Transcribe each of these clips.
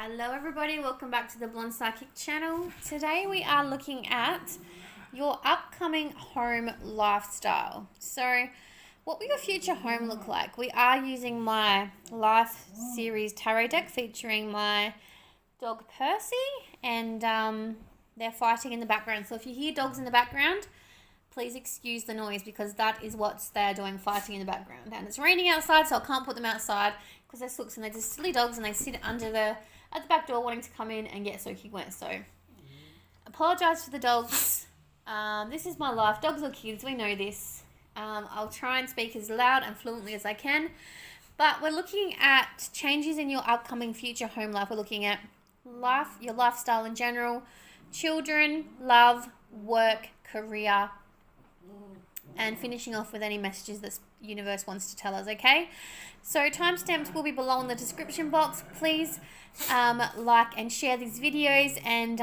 Hello everybody, welcome back to the Blonde Psychic channel. Today we are looking at your upcoming home lifestyle. So what will your future home look like? We are using my Life Series Tarot deck featuring my dog Percy, and they're fighting in the background. So if you hear dogs in the background, please excuse the noise because that is what they're doing, fighting in the background. And it's raining outside, so I can't put them outside because they're sooks and they're just silly dogs and they sit at the back door wanting to come in and get soaking wet. So apologise for the dogs. This is my life. Dogs or kids, we know this. I'll try and speak as loud and fluently as I can. But we're looking at changes in your upcoming future home life. We're looking at life, your lifestyle in general, children, love, work, career, and finishing off with any messages that the universe wants to tell us, okay? So timestamps will be below in the description box. Please like and share these videos and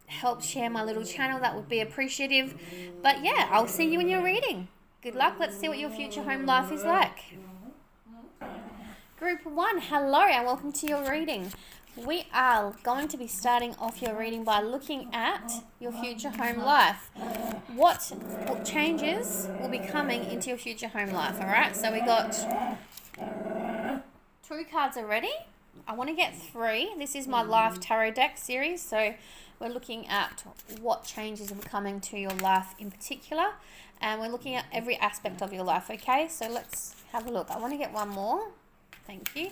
help share my little channel. That would be appreciative. But yeah, I'll see you in your reading. Good luck. Let's see what your future home life is like. Group 1, hello and welcome to your reading. We are going to be starting off your reading by looking at your future home life. What changes will be coming into your future home life, all right? So we got 2 cards already. I want to get 3. This is my Life Tarot deck series, so we're looking at what changes are coming to your life in particular, and we're looking at every aspect of your life, okay? So let's have a look. I want to get 1 more. Thank you.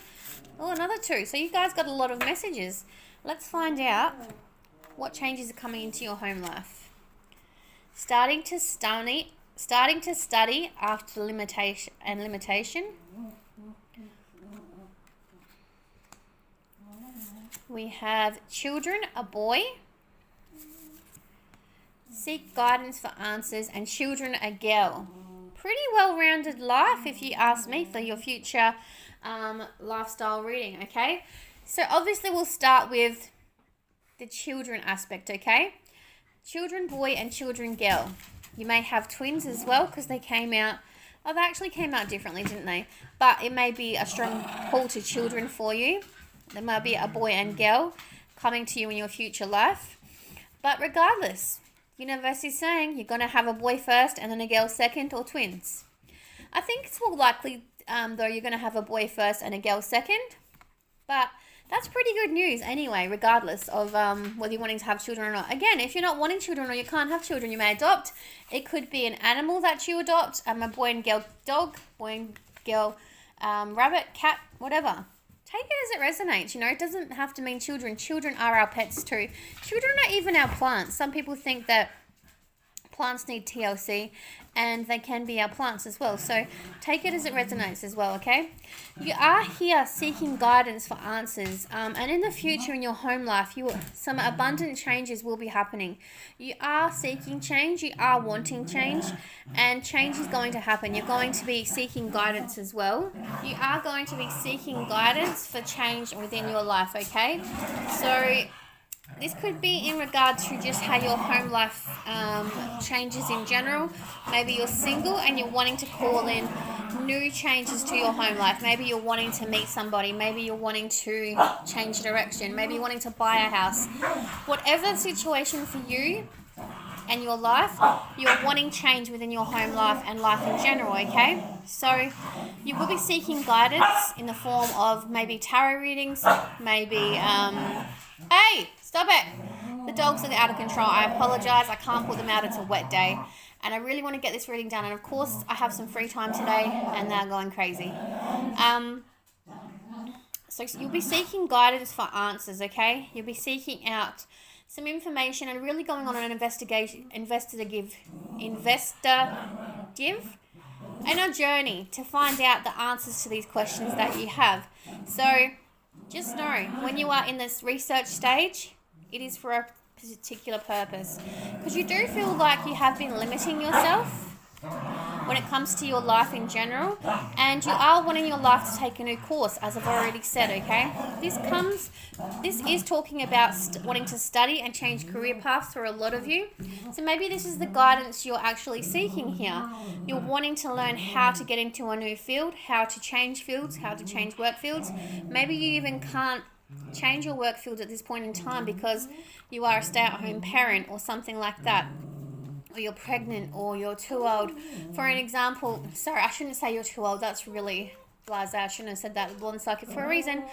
Oh, another 2. So you guys got a lot of messages. Let's find out what changes are coming into your home life. Starting to study after limitation. We have children, a boy. Seek guidance for answers, and children, a girl. Pretty well-rounded life, if you ask me, for your future lifestyle reading, okay? So obviously we'll start with the children aspect, okay? Children boy and children girl. You may have twins as well because they came out, they actually came out differently, didn't they? But it may be a strong pull to children for you. There might be a boy and girl coming to you in your future life. But regardless, universe is saying you're going to have a boy first and then a girl second, or twins. I think it's more likely though you're going to have a boy first and a girl second. But that's pretty good news anyway, regardless of whether you're wanting to have children or not. Again, if you're not wanting children or you can't have children, you may adopt. It could be an animal that you adopt, a boy and girl dog, boy and girl rabbit, cat, whatever. Take it as it resonates, you know. It doesn't have to mean children. Children are our pets too. Children are even our plants. Some people think that plants need TLC, and they can be our plants as well. So take it as it resonates as well, okay? You are here seeking guidance for answers. And in the future in your home life, some abundant changes will be happening. You are seeking change. You are wanting change. And change is going to happen. You're going to be seeking guidance as well. You are going to be seeking guidance for change within your life, okay? So this could be in regard to just how your home life changes in general. Maybe you're single and you're wanting to call in new changes to your home life. Maybe you're wanting to meet somebody. Maybe you're wanting to change direction. Maybe you're wanting to buy a house. Whatever the situation for you and your life, you're wanting change within your home life and life in general, okay? So you will be seeking guidance in the form of maybe tarot readings, maybe hey, stop it. The dogs are out of control. I apologize. I can't put them out. It's a wet day. And I really want to get this reading done. And of course, I have some free time today and they're going crazy. So you'll be seeking guidance for answers, okay? You'll be seeking out some information and really going on an investigative and a journey to find out the answers to these questions that you have. So just know, when you are in this research stage, it is for a particular purpose. Because you do feel like you have been limiting yourself when it comes to your life in general. And you are wanting your life to take a new course, as I've already said, okay? This is talking about wanting to study and change career paths for a lot of you. So maybe this is the guidance you're actually seeking here. You're wanting to learn how to get into a new field, how to change fields, how to change work fields. Maybe you even can't change your work field at this point in time because you are a stay-at-home parent or something like that, or you're pregnant or you're too old. For an example, sorry, I shouldn't say you're too old. That's really blasé. I shouldn't have said that. One second, for a reason.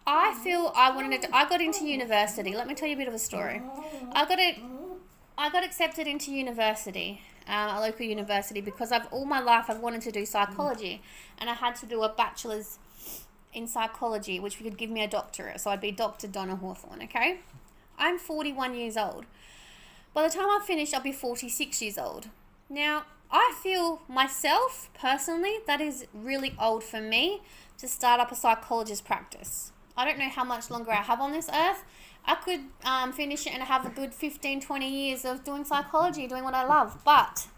I feel I got into university. Let me tell you a bit of a story. I got accepted into university, a local university, because all my life I've wanted to do psychology, and I had to do a bachelor's in psychology, which could give me a doctorate. So I'd be Dr. Donna Hawthorne, okay? I'm 41 years old. By the time I finish, I'll be 46 years old. Now, I feel myself, personally, that is really old for me to start up a psychologist practice. I don't know how much longer I have on this earth. I could finish it and have a good 15, 20 years of doing psychology, doing what I love. But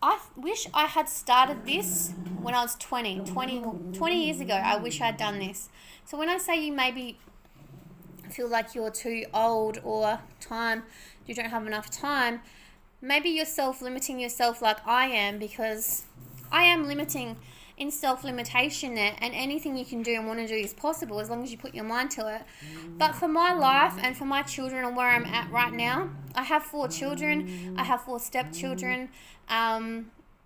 I wish I had started this when I was 20 years ago. I wish I had done this. So when I say you maybe feel like you're too old or you don't have enough time, maybe you're self-limiting yourself like I am, because I am limiting in self-limitation there, and anything you can do and want to do is possible as long as you put your mind to it. But for my life and for my children and where I'm at right now, I have 4 children, I have 4 stepchildren.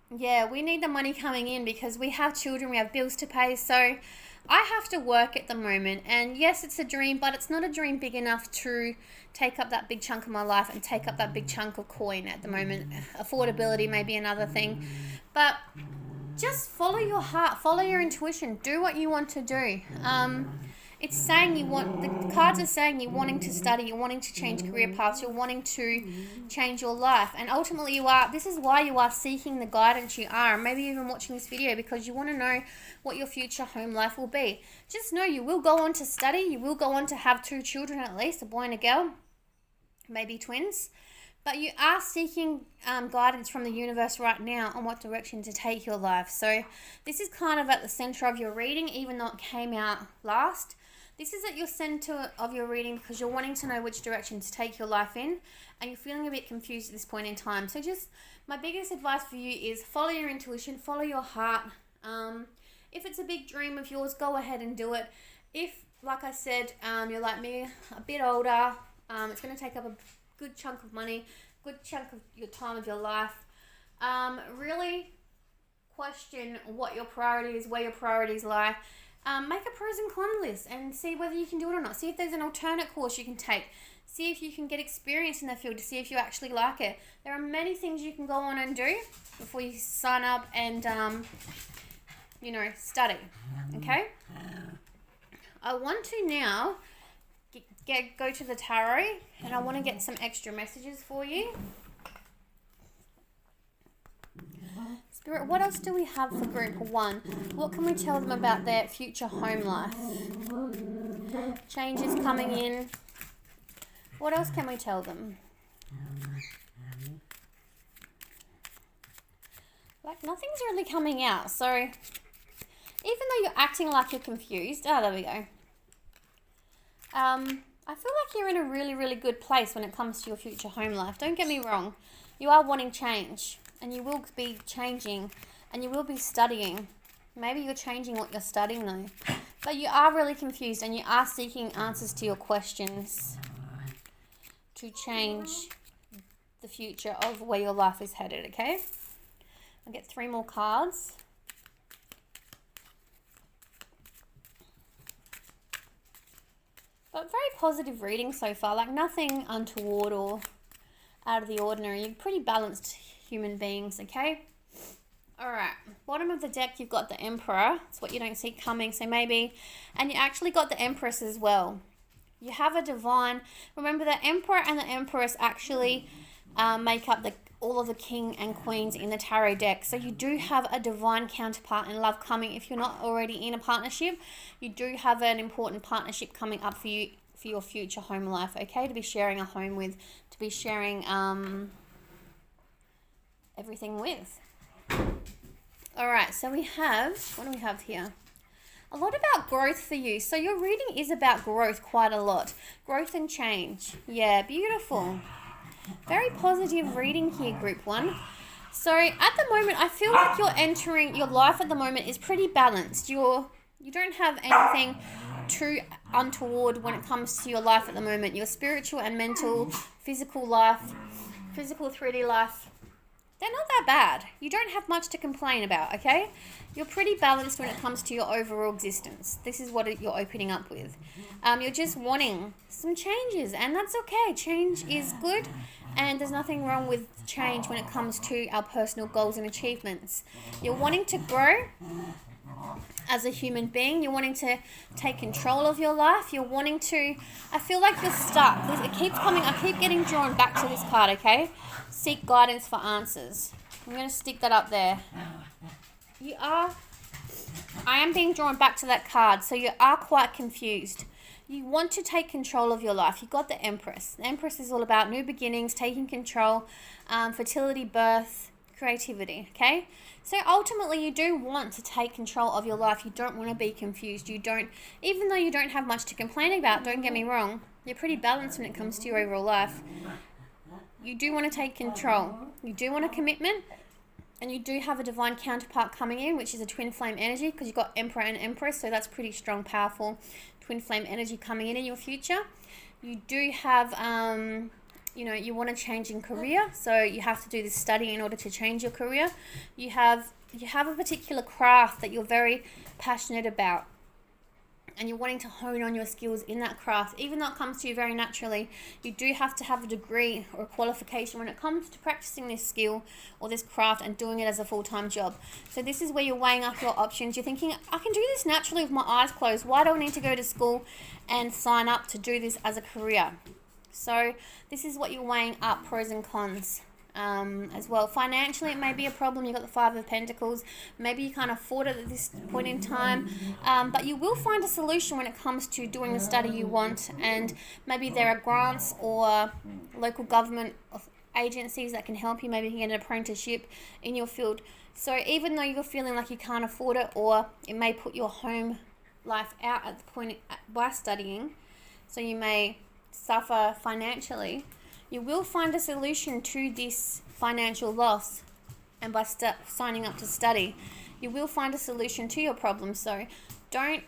We need the money coming in because we have children, we have bills to pay, so I have to work at the moment. And yes, it's a dream, but it's not a dream big enough to take up that big chunk of my life and take up that big chunk of coin at the moment. Affordability may be another thing, but just follow your heart, follow your intuition, do what you want to do. It's saying the cards are saying you're wanting to study, you're wanting to change career paths, you're wanting to change your life, and ultimately this is why you are seeking the guidance you are, and maybe even watching this video because you want to know what your future home life will be. Just know you will go on to study, you will go on to have 2 children at least, a boy and a girl, maybe twins, but you are seeking guidance from the universe right now on what direction to take your life. So this is kind of at the center of your reading, even though it came out last. This is at your center of your reading because you're wanting to know which direction to take your life in, and you're feeling a bit confused at this point in time. So just my biggest advice for you is follow your intuition, follow your heart. If it's a big dream of yours, go ahead and do it. If, like I said, you're like me, a bit older, it's going to take up a good chunk of money, good chunk of your time of your life. Really question what your priority is, where your priorities lie. Make a pros and cons list and see whether you can do it or not. See if there's an alternate course you can take. See if you can get experience in the field to see if you actually like it. There are many things you can go on and do before you sign up and, study. Okay? I want to now go to the tarot, and I want to get some extra messages for you. Spirit, what else do we have for group 1? What can we tell them about their future home life? Changes coming in. What else can we tell them? Like, nothing's really coming out. So, even though you're acting like you're confused. Oh, there we go. I feel like you're in a really, really good place when it comes to your future home life. Don't get me wrong. You are wanting change. And you will be changing, and you will be studying. Maybe you're changing what you're studying though. But you are really confused, and you are seeking answers to your questions to change the future of where your life is headed, okay? I'll get 3 more cards. But very positive reading so far, like nothing untoward or out of the ordinary. You're pretty balanced human beings, okay? Alright, bottom of the deck you've got the Emperor. It's what you don't see coming, so maybe, and you actually got the Empress as well. You have a divine. Remember, the Emperor and the Empress actually make up all of the king and queens in the tarot deck. So you do have a divine counterpart in love coming. If you're not already in a partnership, you do have an important partnership coming up for you for your future home life, okay? To be sharing a home with, to be sharing everything with. All right, so we have, what do we have here? A lot about growth for you. So your reading is about growth quite a lot. Growth and change. Yeah, beautiful. Very positive reading here, group 1. So at the moment, I feel like you're entering, your life at the moment is pretty balanced. You don't have anything too untoward when it comes to your life at the moment. Your spiritual and mental, physical life, physical 3D life, they're not that bad. You don't have much to complain about, okay? You're pretty balanced when it comes to your overall existence. This is what you're opening up with. You're just wanting some changes, and that's okay. Change is good, and there's nothing wrong with change when it comes to our personal goals and achievements. You're wanting to grow as a human being. You're wanting to take control of your life. You're wanting to, I feel like you're stuck. It keeps coming, I keep getting drawn back to this card, okay? Seek guidance for answers. I'm going to stick that up there. I am being drawn back to that card, so you are quite confused. You want to take control of your life. You got the Empress. The Empress is all about new beginnings, taking control, fertility, birth, creativity, okay? So ultimately you do want to take control of your life. You don't want to be confused. You don't, even though you don't have much to complain about, don't get me wrong, you're pretty balanced when it comes to your overall life. You do want to take control. You do want a commitment, and you do have a divine counterpart coming in, which is a twin flame energy, because you've got Emperor and Empress, so that's pretty strong, powerful twin flame energy coming in your future. You do have, you want to change in career, so you have to do this study in order to change your career. You have a particular craft that you're very passionate about, and you're wanting to hone on your skills in that craft. Even though it comes to you very naturally, you do have to have a degree or a qualification when it comes to practicing this skill or this craft and doing it as a full-time job. So this is where you're weighing up your options. You're thinking, I can do this naturally with my eyes closed. Why do I need to go to school and sign up to do this as a career? So this is what you're weighing up, pros and cons. As well. Financially, it may be a problem. You've got the Five of Pentacles. Maybe you can't afford it at this point in time, but you will find a solution when it comes to doing the study you want, and maybe there are grants or local government agencies that can help you. Maybe you can get an apprenticeship in your field. So even though you're feeling like you can't afford it, or it may put your home life out at the point by studying, so you may suffer financially, you will find a solution to this financial loss, and by signing up to study, you will find a solution to your problem. So don't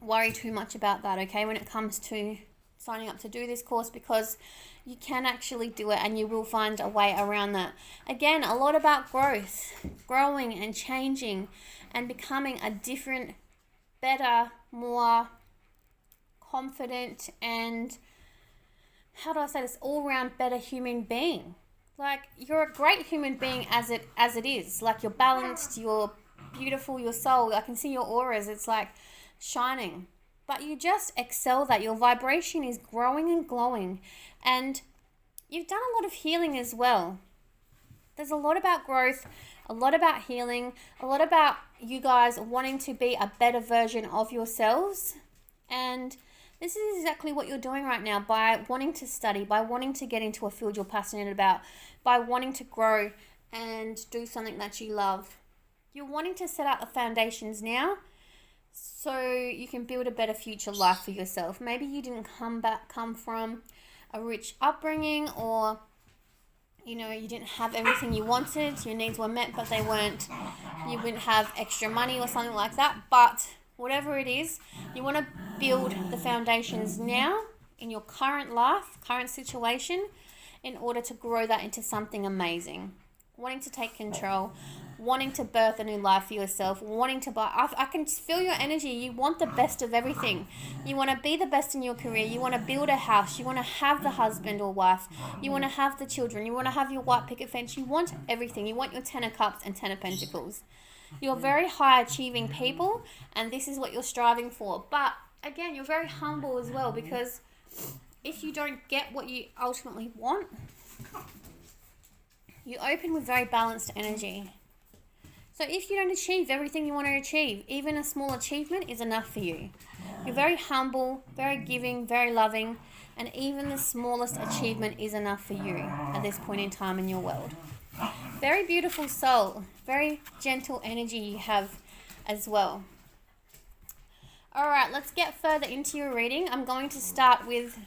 worry too much about that, okay, when it comes to signing up to do this course, because you can actually do it and you will find a way around that. Again, a lot about growth, growing and changing and becoming a different, better, more confident, and how do I say this, all-round better human being. Like, you're a great human being as it is. Like, you're balanced, you're beautiful, your soul, I can see your auras, it's like shining. But you just excel that. Your vibration is growing and glowing. And you've done a lot of healing as well. There's a lot about growth, a lot about healing, a lot about you guys wanting to be a better version of yourselves. And this is exactly what you're doing right now by wanting to study, by wanting to get into a field you're passionate about, by wanting to grow and do something that you love. You're wanting to set out the foundations now so you can build a better future life for yourself. Maybe you didn't come from a rich upbringing, or you didn't have everything you wanted. Your needs were met, but they weren't. You wouldn't have extra money or something like that. But whatever it is, you want to build the foundations now in your current life, current situation, in order to grow that into something amazing. Wanting to take control, wanting to birth a new life for yourself, wanting to buy. I can feel your energy. You want the best of everything. You want to be the best in your career. You want to build a house. You want to have the husband or wife. You want to have the children. You want to have your white picket fence. You want everything. You want your 10 of cups and 10 of pentacles. You're very high achieving people, and this is what you're striving for. But again, you're very humble as well, because if you don't get what you ultimately want, you open with very balanced energy. So if you don't achieve everything you want to achieve, even a small achievement is enough for you. You're very humble, very giving, very loving, and even the smallest achievement is enough for you at this point in time in your world. Very beautiful soul, very gentle energy you have as well. Alright, let's get further into your reading. I'm going to start with,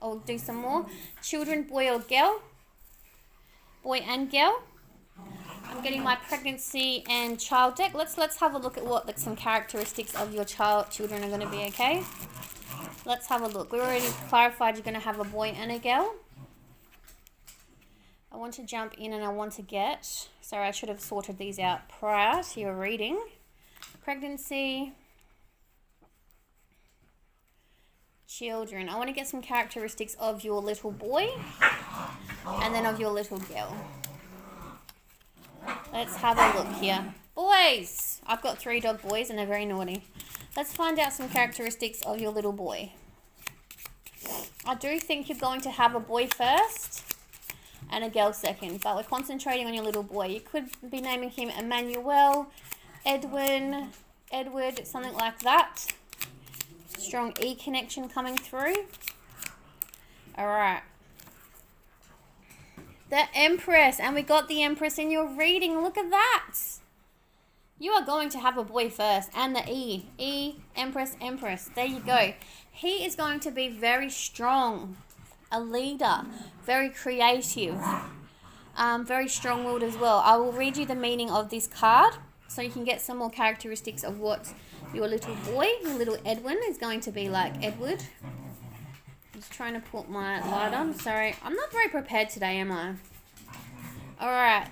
I'll do some more. Children, boy or girl? Boy and girl? I'm getting my pregnancy and child deck. Let's have a look at what some characteristics of your children are going to be, okay? Let's have a look. We already clarified you're going to have a boy and a girl. I want to jump in and I want to get... Sorry, I should have sorted these out prior to your reading. Pregnancy. Children. I want to get some characteristics of your little boy and then of your little girl. Let's have a look here. Boys! I've got 3 dog boys and they're very naughty. Let's find out some characteristics of your little boy. I do think you're going to have a boy first and a girl second, but we're concentrating on your little boy. You could be naming him Emmanuel, Edward, something like that. Strong E connection coming through. All right. The Empress, and we got the Empress in your reading. Look at that. You are going to have a boy first, and the E, Empress. There you go. He is going to be very strong, a leader, very creative, very strong-willed as well. I will read you the meaning of this card so you can get some more characteristics of what your little boy, your little Edwin, is going to be like. Edward. I'm just trying to put my light on. Sorry, I'm not very prepared today, am I? All right.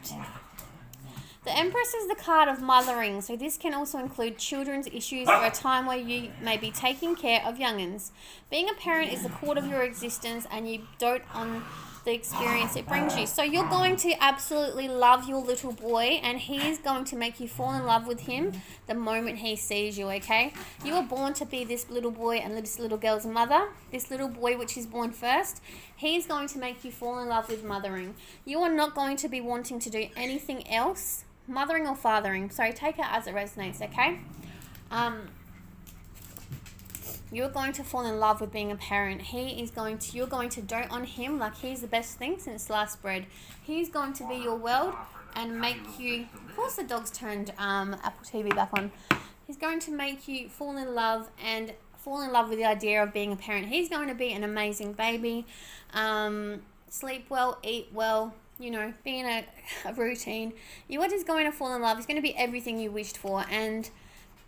The Empress is the card of mothering, so this can also include children's issues or a time where you may be taking care of young'uns. Being a parent is the core of your existence and you dote on the experience it brings you. So you're going to absolutely love your little boy and he is going to make you fall in love with him the moment he sees you, okay? You were born to be this little boy and this little girl's mother. This little boy, which is born first, he's going to make you fall in love with mothering. You are not going to be wanting to do anything else, mothering or fathering. Sorry, take it as it resonates, okay? You're going to fall in love with being a parent. You're going to dote on him like he's the best thing since sliced bread. He's going to be your world and make you... Of course the dog's turned Apple TV back on. He's going to make you fall in love with the idea of being a parent. He's going to be an amazing baby. Sleep well, eat well, you know, be in a routine. You are just going to fall in love. It's going to be everything you wished for and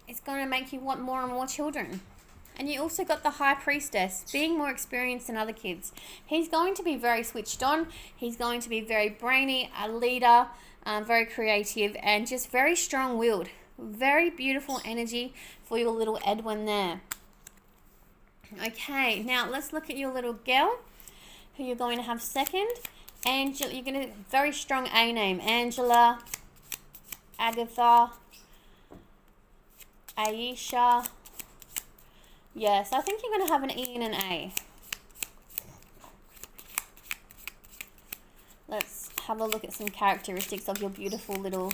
it's going to make you want more and more children. And you also got the High Priestess, being more experienced than other kids. He's going to be very switched on. He's going to be very brainy, a leader, very creative, and just very strong-willed. Very beautiful energy for your little Edwin there. Okay, now let's look at your little girl, who you're going to have second. Angela, you're going to very strong A name. Angela, Agatha, Aisha. Yes, I think you're going to have an E and an A. Let's have a look at some characteristics of your beautiful little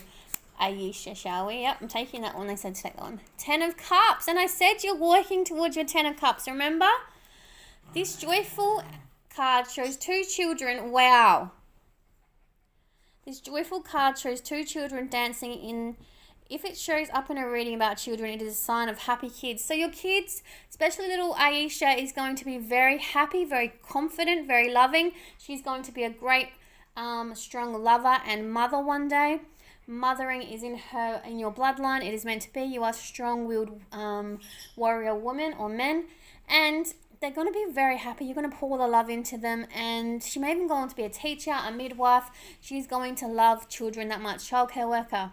Aisha, shall we? Yep, I'm taking that one. They said to take that one. 10 of Cups. And I said you're working towards your 10 of Cups. Remember? This joyful card shows 2 children. Wow. This joyful card shows 2 children dancing in... If it shows up in a reading about children, it is a sign of happy kids. So your kids, especially little Aisha, is going to be very happy, very confident, very loving. She's going to be a great, strong lover and mother one day. Mothering is in your bloodline. It is meant to be. You are strong-willed warrior woman or men. And they're going to be very happy. You're going to pour the love into them. And she may even go on to be a teacher, a midwife. She's going to love children that much. Childcare worker.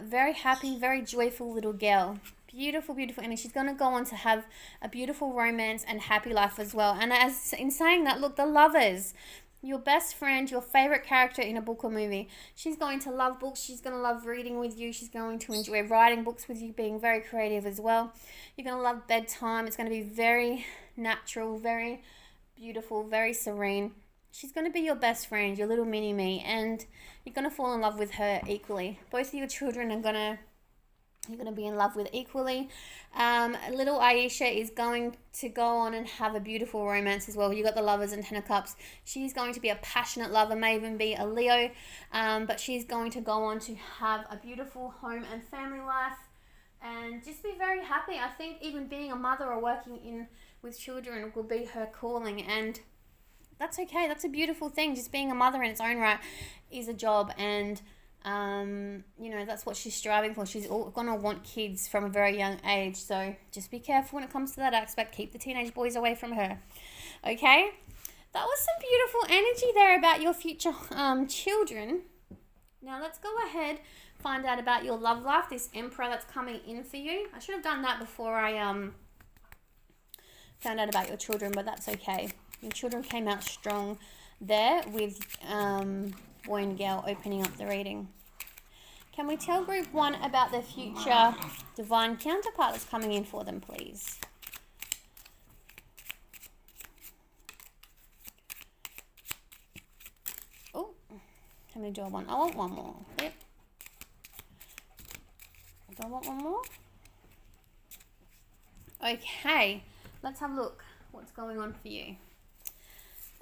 Very happy, very joyful little girl. Beautiful, beautiful energy. She's going to go on to have a beautiful romance and happy life as well. And as in saying that, look, the lovers, your best friend, your favorite character in a book or movie. She's going to love books. She's going to love reading with you. She's going to enjoy writing books with you, being very creative as well. You're going to love bedtime. It's going to be very natural, very beautiful, very serene. She's going to be your best friend, your little mini-me, and you're going to fall in love with her equally. Both of your children you're going to be in love with equally. Little Aisha is going to go on and have a beautiful romance as well. You got the Lovers and 10 of Cups. She's going to be a passionate lover, may even be a Leo, but she's going to go on to have a beautiful home and family life and just be very happy. I think even being a mother or working with children will be her calling, and that's okay. That's a beautiful thing. Just being a mother in its own right is a job, and That's what she's striving for. She's gonna want kids from a very young age. So just be careful when it comes to that aspect. Keep the teenage boys away from her. Okay? That was some beautiful energy there about your future children. Now let's go ahead, find out about your love life, this Emperor that's coming in for you. I should have done that before I found out about your children, but that's okay. Your children came out strong there with boy and girl opening up the reading. Can we tell group 1 about their future divine counterpart that's coming in for them, please? Oh, can we do one? I want one more. Yep. Do I want one more? Okay, let's have a look. What's going on for you?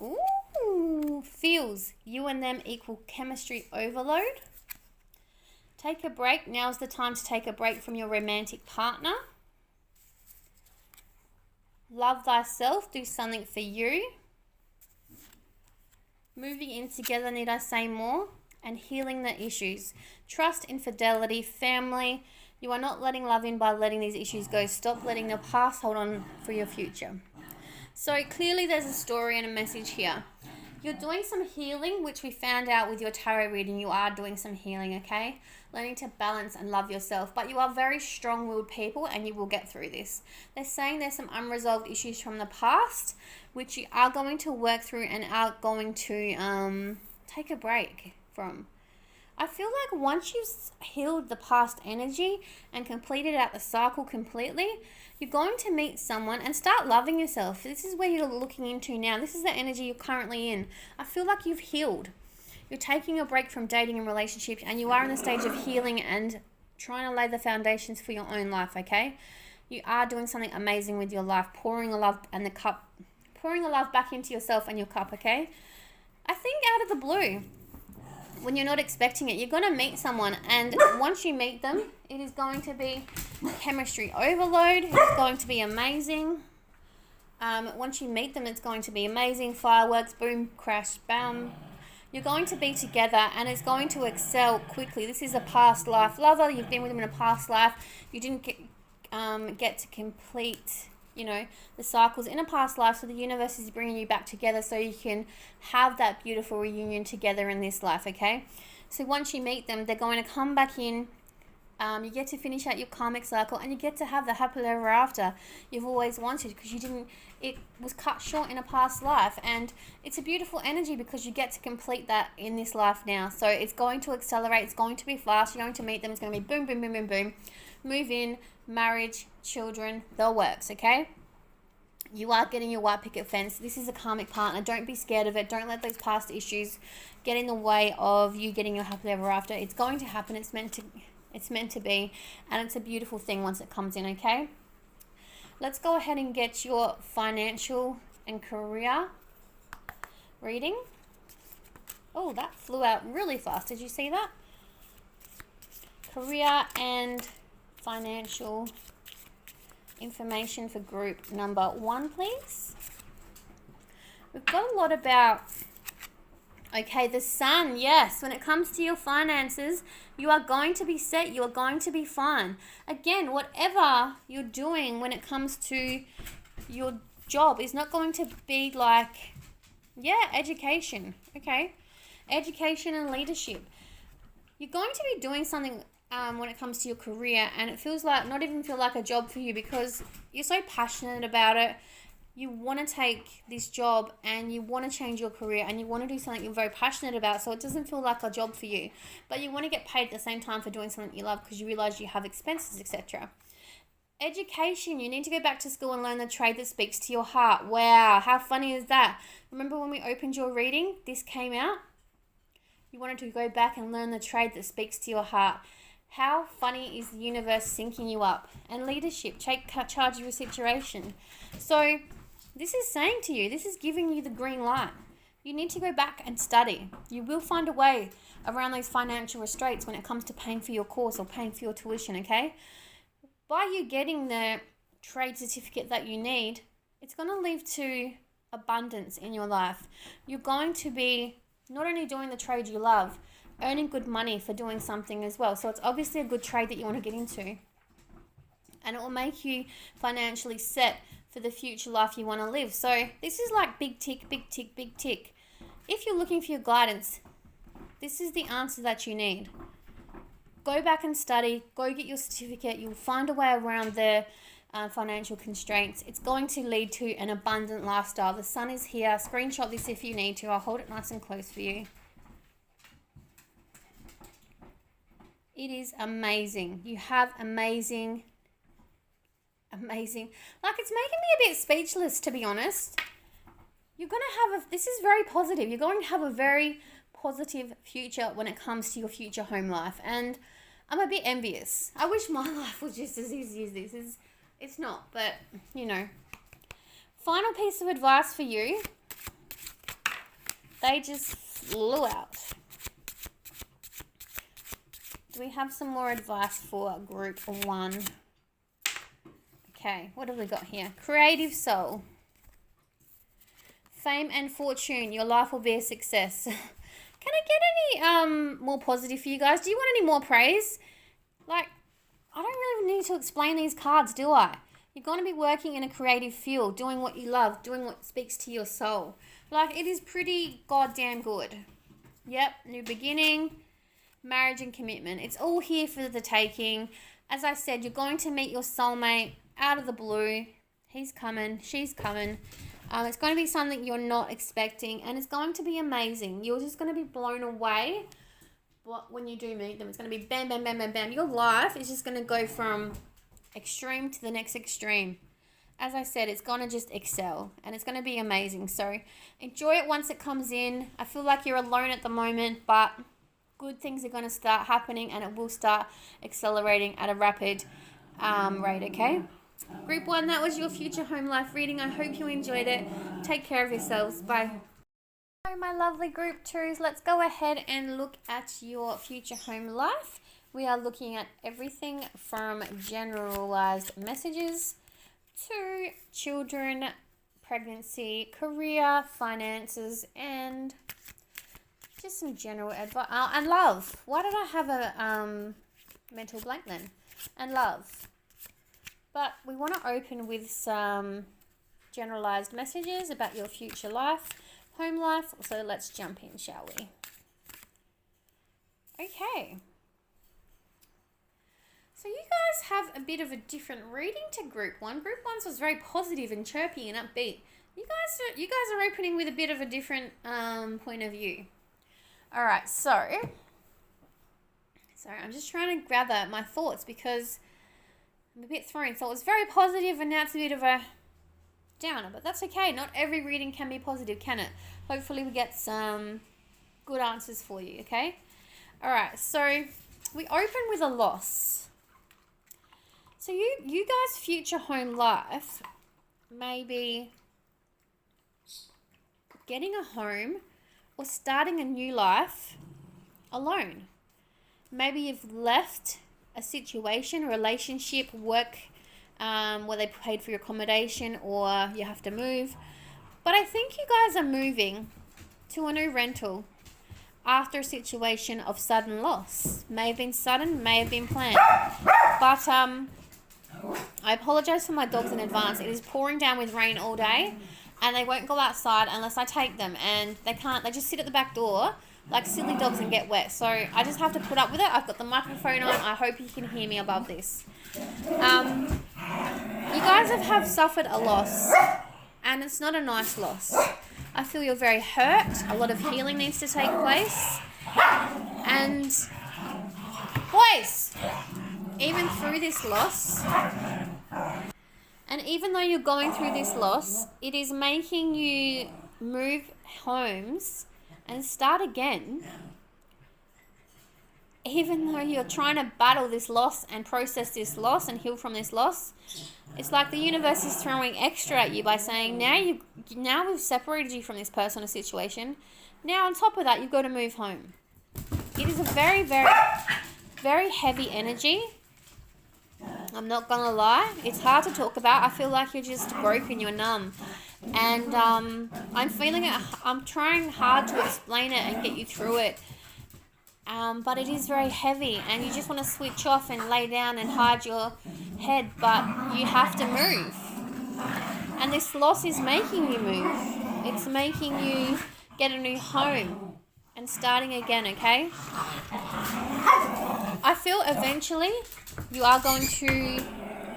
Ooh, feels you and them equal chemistry overload. Take a break. Now's the time to take a break from your romantic partner. Love thyself. Do something for you. Moving in together, need I say more? And healing the issues. Trust, infidelity, family. You are not letting love in by letting these issues go. Stop letting the past hold on for your future. So clearly there's a story and a message here. You're doing some healing, which we found out with your tarot reading. You are doing some healing, okay? Learning to balance and love yourself. But you are very strong-willed people and you will get through this. They're saying there's some unresolved issues from the past, which you are going to work through and are going to take a break from. I feel like once you've healed the past energy and completed out the cycle completely, you're going to meet someone and start loving yourself. This is where you're looking into now. This is the energy you're currently in. I feel like you've healed. You're taking a break from dating and relationships and you are in the stage of healing and trying to lay the foundations for your own life, okay? You are doing something amazing with your life, pouring the love back into yourself and your cup, okay? I think out of the blue, when you're not expecting it, you're going to meet someone, and once you meet them, it is going to be chemistry overload. It's going to be amazing. Once you meet them, it's going to be amazing. Fireworks, boom, crash, bam. You're going to be together, and it's going to excel quickly. This is a past life lover. You've been with them in a past life. You didn't get to complete the cycles in a past life, so the universe is bringing you back together so you can have that beautiful reunion together in this life, okay? So once you meet them, they're going to come back in. You get to finish out your karmic cycle and you get to have the happily ever after you've always wanted, because it was cut short in a past life, and it's a beautiful energy because you get to complete that in this life now. So it's going to accelerate, it's going to be fast, you're going to meet them, it's going to be boom, boom, boom, boom, boom. Move in, marriage, children, the works, okay? You are getting your white picket fence. This is a karmic partner. Don't be scared of it. Don't let those past issues get in the way of you getting your happily ever after. It's going to happen. It's meant to be, and it's a beautiful thing once it comes in, okay? Let's go ahead and get your financial and career reading. Oh, that flew out really fast. Did you see that? Career and financial information for group number 1, please. We've got a lot about, okay, the sun. Yes, when it comes to your finances, you are going to be set. You are going to be fine. Again, whatever you're doing when it comes to your job is not going to be like, education, okay? Education and leadership. You're going to be doing something when it comes to your career, and it feels like, not even feel like a job for you, because you're so passionate about it. You want to take this job and you want to change your career and you want to do something you're very passionate about, so it doesn't feel like a job for you, but you want to get paid at the same time for doing something you love because you realize you have expenses, etc. Education, you need to go back to school and learn the trade that speaks to your heart. Wow, how funny is that? Remember when we opened your reading, this came out? You wanted to go back and learn the trade that speaks to your heart. How funny is the universe syncing you up? And leadership, take charge of your situation. So this is saying to you, this is giving you the green light. You need to go back and study. You will find a way around those financial restraints when it comes to paying for your course or paying for your tuition, okay? By you getting the trade certificate that you need, it's going to lead to abundance in your life. You're going to be not only doing the trade you love, earning good money for doing something as well. So it's obviously a good trade that you want to get into. And it will make you financially set for the future life you want to live. So this is like big tick, big tick, big tick. If you're looking for your guidance, this is the answer that you need. Go back and study. Go get your certificate. You'll find a way around the financial constraints. It's going to lead to an abundant lifestyle. The sun is here. Screenshot this if you need to. I'll hold it nice and close for you. It is amazing. You have amazing. Like, it's making me a bit speechless, to be honest. You're going to have this is very positive. You're going to have a very positive future when it comes to your future home life. And I'm a bit envious. I wish my life was just as easy as this. It's not, but, you know. Final piece of advice for you. They just flew out. Do we have some more advice for group 1? Okay, what have we got here? Creative soul. Fame and fortune. Your life will be a success. Can I get any more positive for you guys? Do you want any more praise? Like, I don't really need to explain these cards, do I? You're going to be working in a creative field, doing what you love, doing what speaks to your soul. Like, it is pretty goddamn good. Yep, new beginning, marriage and commitment. It's all here for the taking. As I said, you're going to meet your soulmate out of the blue. He's coming, she's coming. It's going to be something you're not expecting, and it's going to be amazing. You're just going to be blown away when you do meet them. It's going to be bam, bam, bam, bam, bam. Your life is just going to go from extreme to the next extreme. As I said, it's going to just excel, and it's going to be amazing. So enjoy it once it comes in. I feel like you're alone at the moment, but good things are going to start happening, and it will start accelerating at a rapid rate, okay? Group 1, that was your future home life reading. I hope you enjoyed it. Take care of yourselves. Bye. So my lovely group 2s, let's go ahead and look at your future home life. We are looking at everything from generalized messages to children, pregnancy, career, finances, and just some general advice. And love. Why did I have a mental blank then? And love. But we want to open with some generalized messages about your future life, home life. So let's jump in, shall we? Okay. So you guys have a bit of a different reading to group 1. Group 1's was very positive and chirpy and upbeat. You guys are opening with a bit of a different point of view. All right, so sorry, I'm just trying to gather my thoughts because I'm a bit thrown. So it was very positive and now it's a bit of a downer, but that's okay. Not every reading can be positive, can it? Hopefully we get some good answers for you, okay? All right, so we open with a loss. So you guys' future home life may be getting a home or starting a new life alone. Maybe you've left a situation, a relationship, work where they paid for your accommodation, or you have to move. But I think you guys are moving to a new rental after a situation of sudden loss. May have been sudden, may have been planned. But I apologize for my dogs in advance. It is pouring down with rain all day, and they won't go outside unless I take them, and they just sit at the back door like silly dogs and get wet. So I just have to put up with it. I've got the microphone on. I hope you can hear me above this. You guys have suffered a loss, and it's not a nice loss. I feel you're very hurt. A lot of healing needs to take place. And boys, even through this loss, and even though you're going through this loss, it is making you move homes and start again. Even though you're trying to battle this loss and process this loss and heal from this loss, it's like the universe is throwing extra at you by saying, now we've separated you from this person or situation. Now on top of that, you've got to move home. It is a very, very, very heavy energy. I'm not going to lie. It's hard to talk about. I feel like you're just broken, you're numb. And I'm feeling it. I'm trying hard to explain it and get you through it. but it is very heavy and you just want to switch off and lay down and hide your head, but you have to move. And this loss is making you move. It's making you get a new home and starting again, okay? I feel eventually you are going to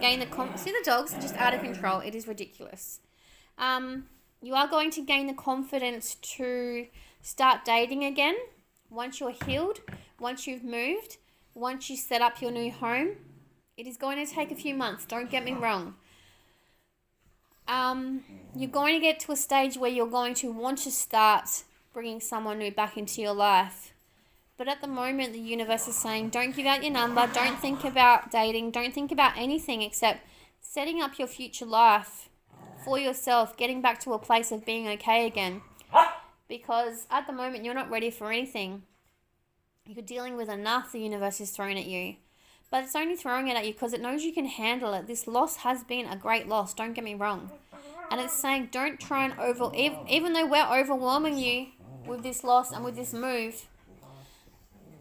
gain the see the dogs are just out of control. It is ridiculous. You are going to gain the confidence to start dating again once you're healed, once you've moved, once you set up your new home. It is going to take a few months, don't get me wrong. You're going to get to a stage where you're going to want to start bringing someone new back into your life. But at the moment, the universe is saying, don't give out your number, don't think about dating, don't think about anything except setting up your future life for yourself, getting back to a place of being okay again. Because at the moment, you're not ready for anything. You're dealing with enough the universe is throwing at you. But it's only throwing it at you because it knows you can handle it. This loss has been a great loss, don't get me wrong. And it's saying don't try and even though we're overwhelming you with this loss and with this move,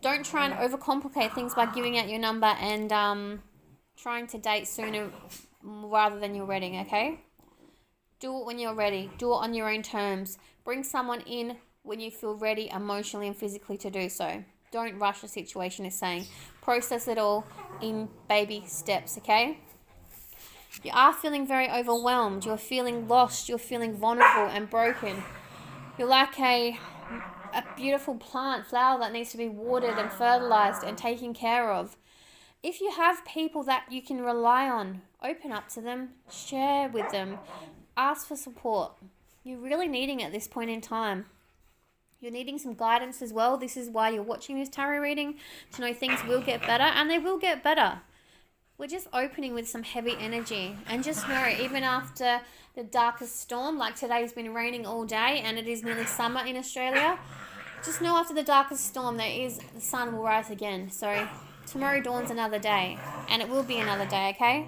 don't try and overcomplicate things by giving out your number and trying to date sooner rather than you're ready, okay? Do it when you're ready. Do it on your own terms. Bring someone in when you feel ready emotionally and physically to do so. Don't rush the situation, it's saying. Process it all in baby steps, okay? You are feeling very overwhelmed. You're feeling lost. You're feeling vulnerable and broken. You're like a beautiful flower that needs to be watered and fertilized and taken care of. If you have people that you can rely on, open up to them, share with them, ask for support. You're really needing it at this point in time. You're needing some guidance as well. This is why you're watching this tarot reading, to know things will get better, and they will get better. We're just opening with some heavy energy. And just know, even after the darkest storm, like today's been raining all day and it is nearly summer in Australia, just know after the darkest storm, the sun will rise again. So tomorrow dawns another day, and it will be another day, okay?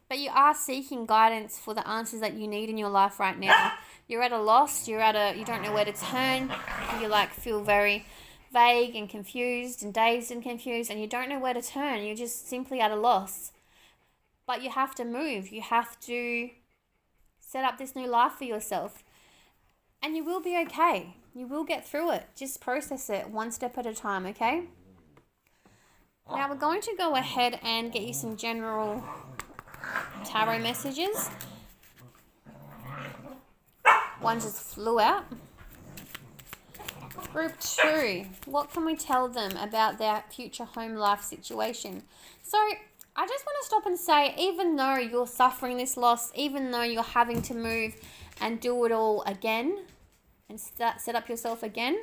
But you are seeking guidance for the answers that you need in your life right now. You're at a loss, you don't know where to turn, you feel very vague and confused and dazed and confused, and you don't know where to turn. You're just simply at a loss. But you have to move. You have to set up this new life for yourself. And you will be okay. You will get through it. Just process it one step at a time, okay? Now we're going to go ahead and get you some general tarot messages. One just flew out. Group 2, what can we tell them about their future home life situation? So I just want to stop and say, even though you're suffering this loss, even though you're having to move and do it all again and set up yourself again,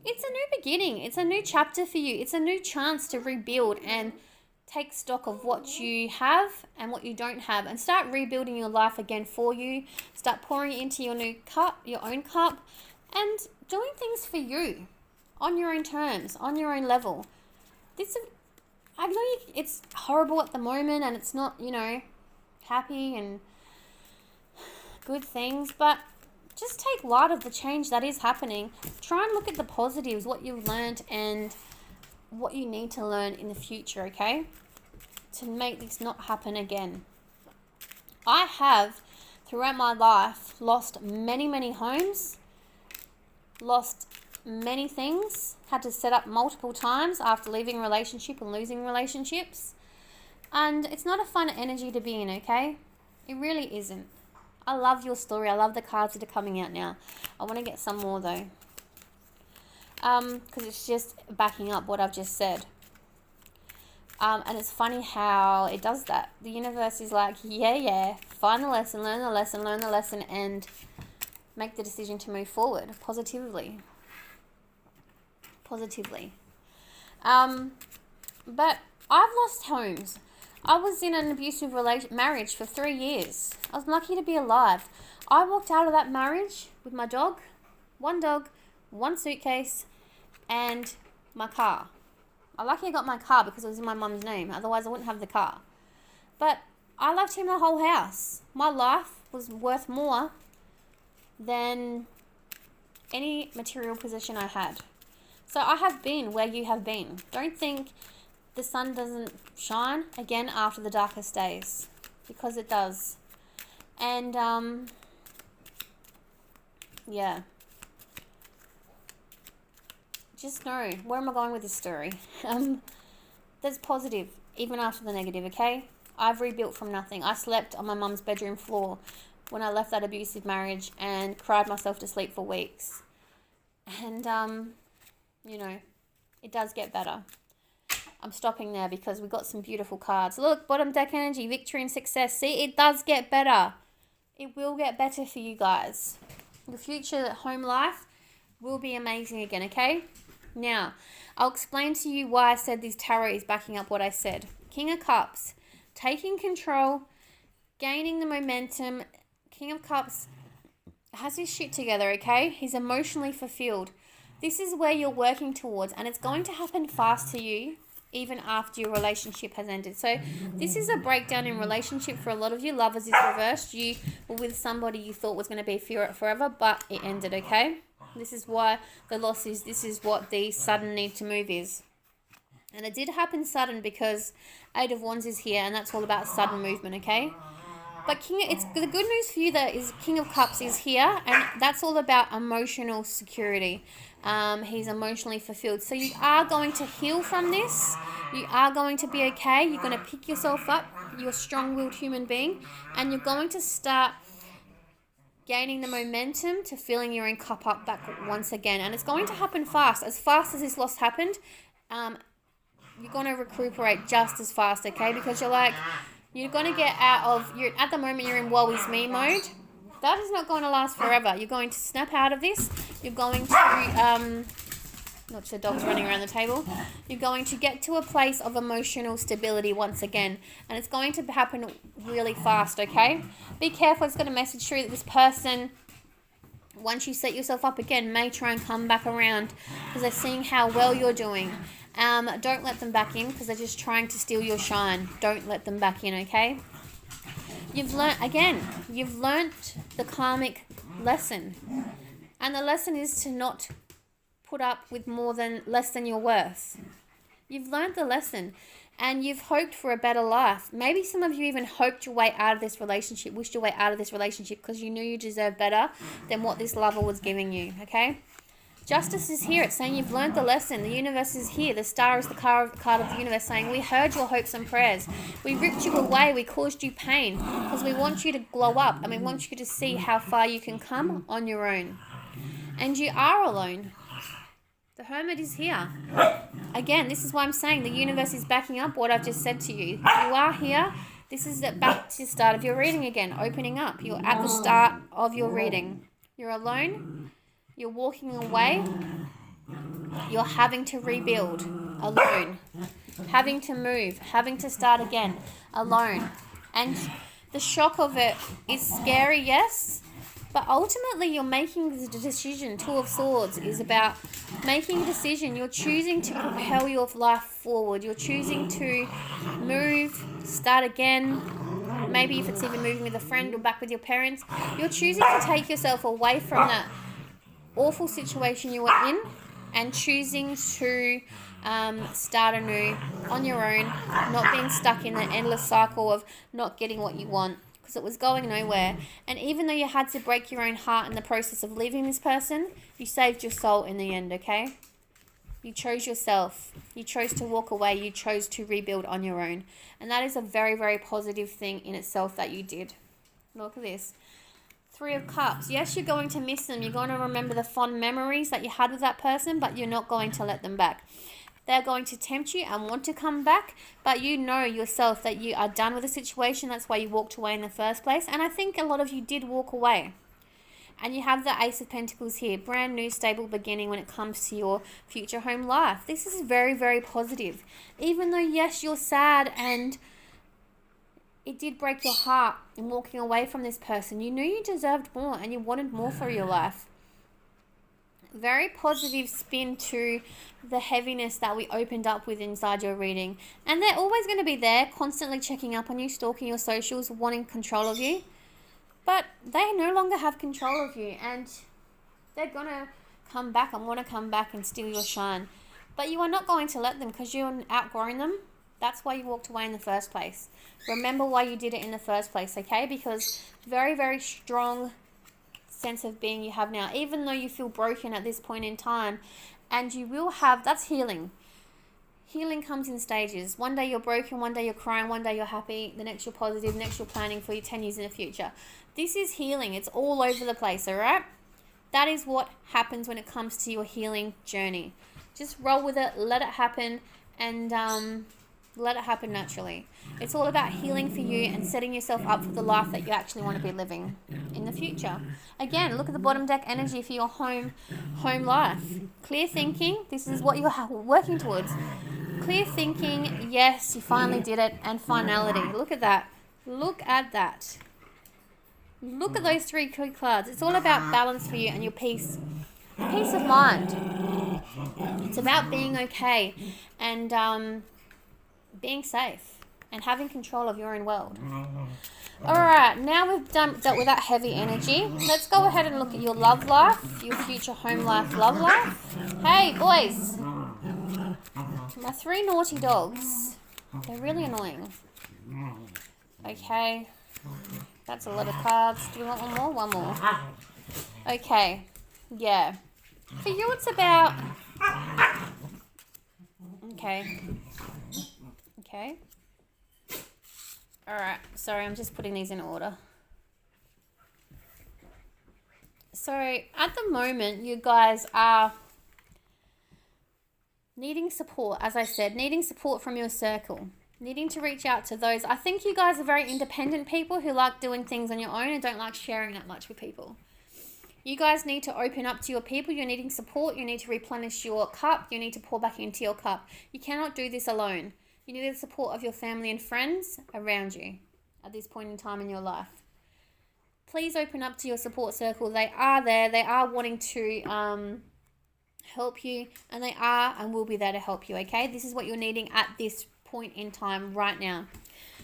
it's a new beginning. It's a new chapter for you. It's a new chance to rebuild and take stock of what you have and what you don't have, and start rebuilding your life again for you. Start pouring it into your new cup, your own cup, and doing things for you on your own terms, on your own level. I know it's horrible at the moment and it's not, happy and good things, but just take light of the change that is happening. Try and look at the positives, what you've learned and what you need to learn in the future, okay? To make this not happen again. I have, throughout my life, lost many, many homes, lost many things, had to set up multiple times after leaving a relationship and losing relationships. And it's not a fun energy to be in, okay? It really isn't. I love your story. I love the cards that are coming out now. I want to get some more though. Because it's just backing up what I've just said. And it's funny how it does that. The universe is like, yeah, find the lesson, learn the lesson, and make the decision to move forward positively. But I've lost homes. I was in an abusive marriage for 3 years. I was lucky to be alive. I walked out of that marriage with my dog, one suitcase, and my car. I'm lucky I got my car because it was in my mum's name. Otherwise, I wouldn't have the car. But I left him the whole house. My life was worth more than any material possession I had. So I have been where you have been. Don't think the sun doesn't shine again after the darkest days, because it does. And yeah, just know, where am I going with this story? There's positive even after the negative. Okay, I've rebuilt from nothing. I slept on my mum's bedroom floor when I left that abusive marriage and cried myself to sleep for weeks. And you know, it does get better. I'm stopping there because we got some beautiful cards. Look, bottom deck energy, victory and success. See, it does get better. It will get better for you guys. The future home life will be amazing again, okay? Now, I'll explain to you why I said this tarot is backing up what I said. King of Cups, taking control, gaining the momentum. King of Cups has his shit together, okay? He's emotionally fulfilled. This is where you're working towards, and it's going to happen fast to you even after your relationship has ended. So this is a breakdown in relationship for a lot of you. Lovers is reversed. You were with somebody you thought was going to be forever, but it ended, okay? This is why the loss is. This is what the sudden need to move is. And it did happen sudden because Eight of Wands is here, and that's all about sudden movement, okay? But it's the good news for you that is King of Cups is here, and that's all about emotional security. He's emotionally fulfilled. So you are going to heal from this. You are going to be okay. You're going to pick yourself up. You're a strong-willed human being, and you're going to start gaining the momentum to filling your own cup up back once again. And it's going to happen fast. As fast as this loss happened, you're going to recuperate just as fast, okay? Because you're going to get out of, at the moment you're in woe is me mode. That is not going to last forever. You're going to snap out of this. You're going to, not sure, dog's running around the table. You're going to get to a place of emotional stability once again. And it's going to happen really fast, okay? Be careful. It's got a message through that this person, once you set yourself up again, may try and come back around because they're seeing how well you're doing. Don't let them back in because they're just trying to steal your shine. Don't let them back in, okay? You've learnt the karmic lesson. And the lesson is to not put up with less than your worth. You've learnt the lesson and you've hoped for a better life. Maybe some of you even hoped your way out of this relationship, wished your way out of this relationship because you knew you deserved better than what this lover was giving you, okay? Justice is here. It's saying you've learned the lesson. The universe is here. The star is the card of the universe saying, we heard your hopes and prayers. We ripped you away. We caused you pain because we want you to glow up and we want you to see how far you can come on your own. And you are alone. The Hermit is here. Again, this is why I'm saying the universe is backing up what I've just said to you. You are here. This is back to the start of your reading again, opening up. You're at the start of your reading. You're alone. You're walking away. You're having to rebuild alone. Having to move. Having to start again alone. And the shock of it is scary, yes. But ultimately, you're making the decision. Two of Swords is about making a decision. You're choosing to propel your life forward. You're choosing to move, start again. Maybe if it's even moving with a friend or back with your parents. You're choosing to take yourself away from that awful situation you were in and choosing to start anew on your own, not being stuck in the endless cycle of not getting what you want because it was going nowhere. And even though you had to break your own heart in the process of leaving this person, you saved your soul in the end, okay? You chose yourself. You chose to walk away. You chose to rebuild on your own. And that is a very, very positive thing in itself that you did. Look at this. Three of Cups. Yes, you're going to miss them. You're going to remember the fond memories that you had with that person, but you're not going to let them back. They're going to tempt you and want to come back, but you know yourself that you are done with the situation. That's why you walked away in the first place. And I think a lot of you did walk away. And you have the Ace of Pentacles here. Brand new, stable beginning when it comes to your future home life. This is very, very positive. Even though, yes, you're sad and it did break your heart in walking away from this person. You knew you deserved more and you wanted more for your life. Very positive spin to the heaviness that we opened up with inside your reading. And they're always going to be there, constantly checking up on you, stalking your socials, wanting control of you. But they no longer have control of you and they're going to come back and want to come back and steal your shine. But you are not going to let them because you're outgrowing them. That's why you walked away in the first place. Remember why you did it in the first place, okay? Because very, very strong sense of being you have now. Even though you feel broken at this point in time, and you will have, that's healing. Healing comes in stages. One day you're broken, one day you're crying, one day you're happy, the next you're positive, next you're planning for your 10 years in the future. This is healing. It's all over the place, all right? That is what happens when it comes to your healing journey. Just roll with it, let it happen, and let it happen naturally. It's all about healing for you and setting yourself up for the life that you actually want to be living in the future. Again, look at the bottom deck energy for your home life. Clear thinking, this is what you're working towards. Clear thinking, yes, you finally did it, and finality. Look at that. Look at that. Look at those 3 key cards. It's all about balance for you and your peace. Peace of mind. It's about being okay and being safe and having control of your own world. Alright, now we've dealt with that heavy energy. Let's go ahead and look at your love life, your future home life, love life. Hey, boys. My 3 naughty dogs. They're really annoying. Okay. That's a lot of cards. Do you want one more? One more. Okay. Yeah. For you, it's about... Okay. Okay. Alright. Sorry, I'm just putting these in order. So, at the moment, you guys are needing support, as I said, needing support from your circle. Needing to reach out to those. I think you guys are very independent people who like doing things on your own and don't like sharing that much with people. You guys need to open up to your people. You're needing support. You need to replenish your cup. You need to pour back into your cup. You cannot do this alone. You need the support of your family and friends around you at this point in time in your life. Please open up to your support circle. They are there. They are wanting to help you, and they are and will be there to help you, okay? This is what you're needing at this point in time right now.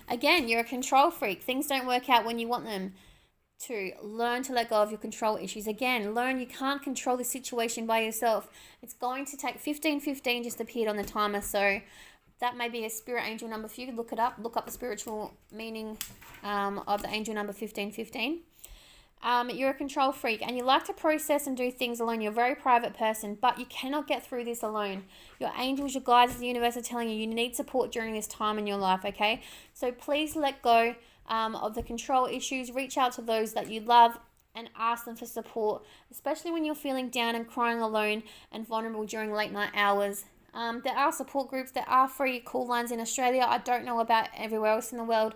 Again, you're a control freak. Things don't work out when you want them to. Learn to let go of your control issues. Again, learn you can't control the situation by yourself. It's going to take 1515 just appeared on the timer, so that may be a spirit angel number for you. Look it up. Look up the spiritual meaning of the angel number 1515. You're a control freak and you like to process and do things alone. You're a very private person, but you cannot get through this alone. Your angels, your guides, the universe are telling you need support during this time in your life, okay? So please let go of the control issues. Reach out to those that you love and ask them for support, especially when you're feeling down and crying alone and vulnerable during late night hours. There are support groups. There are free call lines in Australia. I don't know about everywhere else in the world,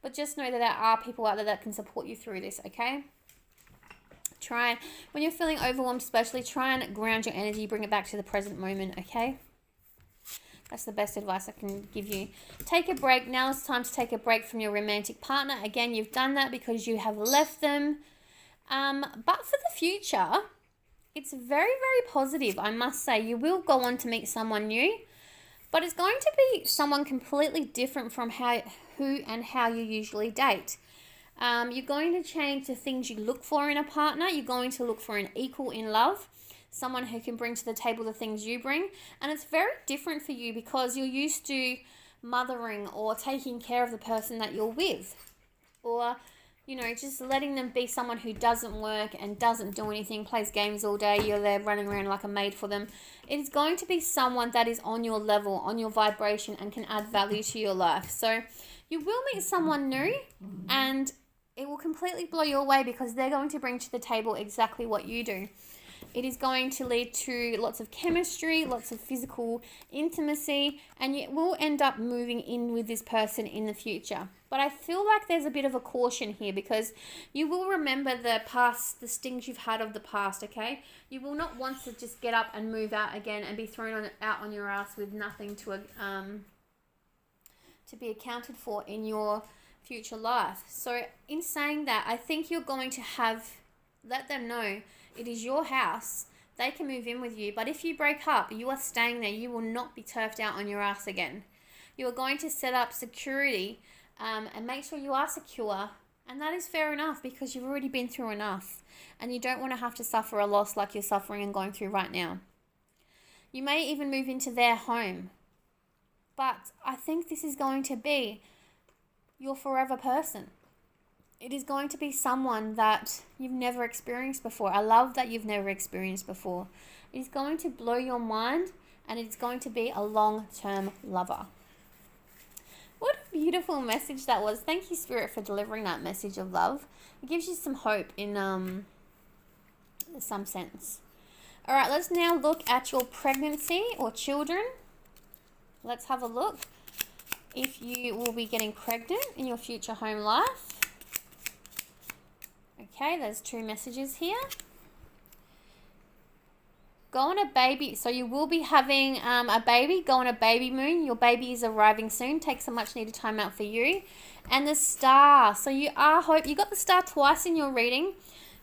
but just know that there are people out there that can support you through this, okay? When you're feeling overwhelmed especially, try and ground your energy, bring it back to the present moment, okay? That's the best advice I can give you. Take a break. Now it's time to take a break from your romantic partner. Again, you've done that because you have left them. But for the future, it's very, very positive, I must say. You will go on to meet someone new, but it's going to be someone completely different from who and how you usually date. You're going to change the things you look for in a partner. You're going to look for an equal in love, someone who can bring to the table the things you bring. And it's very different for you because you're used to mothering or taking care of the person that you're with, or, you know, just letting them be someone who doesn't work and doesn't do anything, plays games all day. You're there running around like a maid for them. It is going to be someone that is on your level, on your vibration, and can add value to your life. So you will meet someone new, and it will completely blow you away because they're going to bring to the table exactly what you do. It is going to lead to lots of chemistry, lots of physical intimacy, and you will end up moving in with this person in the future. But I feel like there's a bit of a caution here because you will remember the past, the stings you've had of the past, okay? You will not want to just get up and move out again and be thrown out on your ass with nothing to be accounted for in your future life. So in saying that, I think you're going to let them know it is your house. They can move in with you, but if you break up, you are staying there. You will not be turfed out on your ass again. You are going to set up security and make sure you are secure And that is fair enough because you've already been through enough and you don't want to have to suffer a loss like you're suffering and going through right now. You may even move into their home. But I think this is going to be your forever person. It is going to be someone that you've never experienced before. I love that you've never experienced before. It is going to blow your mind and it's going to be a long-term lover. What a beautiful message that was. Thank you, Spirit, for delivering that message of love. It gives you some hope in some sense. All right, let's now look at your pregnancy or children. Let's have a look if you will be getting pregnant in your future home life. Okay, there's 2 messages here. Go on a baby. So you will be having a baby. Go on a baby moon. Your baby is arriving soon. Take some much needed time out for you. And the star. So you got the star twice in your reading.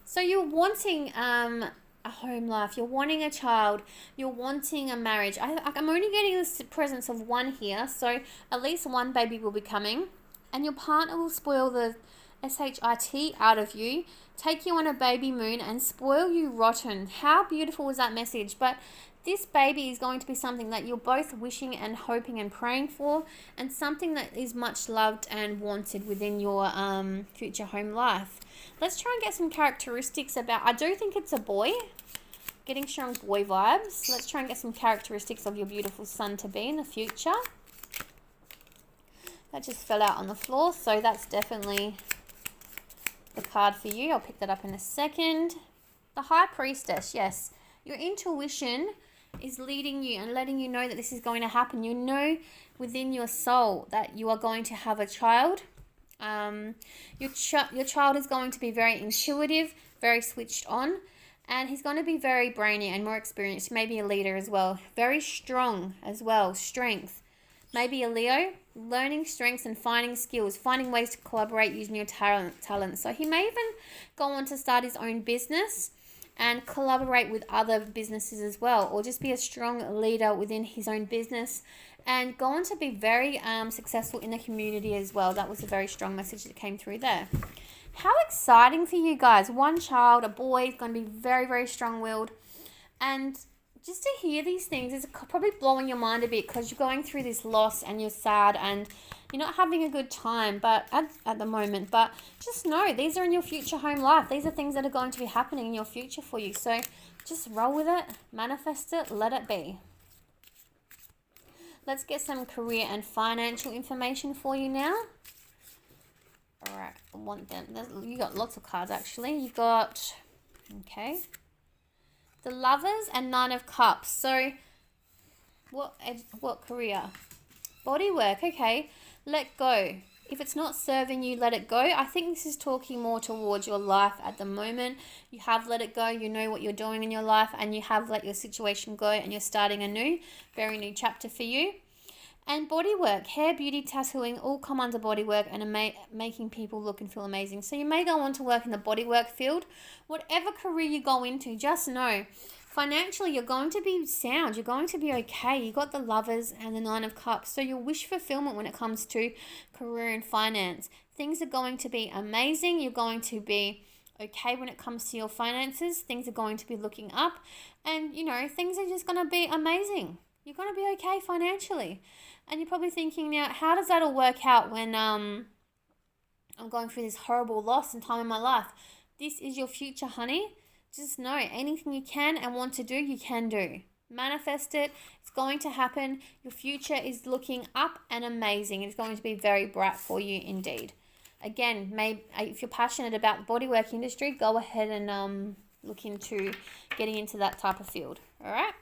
So you're wanting a home life. You're wanting a child. You're wanting a marriage. I'm only getting the presence of one here. So at least one baby will be coming. And your partner will spoil the SHIT out of you, take you on a baby moon and spoil you rotten. How beautiful was that message? But this baby is going to be something that you're both wishing and hoping and praying for, and something that is much loved and wanted within your future home life. Let's try and get some characteristics about, I do think it's a boy, getting strong boy vibes. Let's try and get some characteristics of your beautiful son to be in the future. That just fell out on the floor, so that's definitely the card for you. I'll pick that up in a second. The High Priestess, yes. Your intuition is leading you and letting you know that this is going to happen. You know within your soul that you are going to have a child. Your child is going to be very intuitive, very switched on, and he's going to be very brainy and more experienced, maybe a leader as well. Very strong as well, strength. Maybe a Leo, learning strengths and finding skills, finding ways to collaborate using your talent. So he may even go on to start his own business and collaborate with other businesses as well, or just be a strong leader within his own business and go on to be very successful in the community as well. That was a very strong message that came through there. How exciting for you guys. One child, a boy, is going to be very, very strong-willed. And just to hear these things is probably blowing your mind a bit because you're going through this loss and you're sad and you're not having a good time but at the moment. But just know these are in your future home life. These are things that are going to be happening in your future for you. So just roll with it, manifest it, let it be. Let's get some career and financial information for you now. All right, I want them. You got lots of cards actually. You got, okay, the Lovers and 9 of Cups. So what career? Bodywork, okay. Let go. If it's not serving you, let it go. I think this is talking more towards your life at the moment. You have let it go. You know what you're doing in your life and you have let your situation go and you're starting a very new chapter for you. And bodywork, hair, beauty, tattooing, all come under bodywork and are making people look and feel amazing. So you may go on to work in the bodywork field. Whatever career you go into, just know, financially, you're going to be sound. You're going to be okay. You got the Lovers and the 9 of Cups. So your wish fulfillment when it comes to career and finance. Things are going to be amazing. You're going to be okay when it comes to your finances. Things are going to be looking up. And, you know, things are just going to be amazing. You're going to be okay financially. And you're probably thinking now, how does that all work out when I'm going through this horrible loss and time in my life? This is your future, honey. Just know anything you can and want to do, you can do. Manifest it. It's going to happen. Your future is looking up and amazing. It's going to be very bright for you indeed. Again, maybe if you're passionate about the bodywork industry, go ahead and look into getting into that type of field. All right?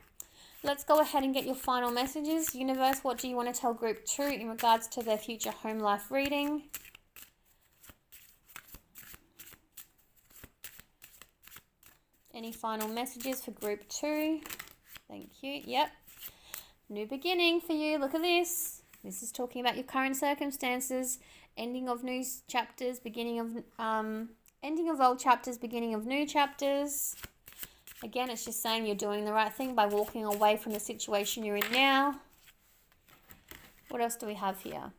Let's go ahead and get your final messages. Universe, what do you want to tell group 2 in regards to their future home life reading? Any final messages for group 2? Thank you. Yep. New beginning for you. Look at this. This is talking about your current circumstances, ending of new chapters, ending of old chapters, beginning of new chapters. Again, it's just saying you're doing the right thing by walking away from the situation you're in now. What else do we have here?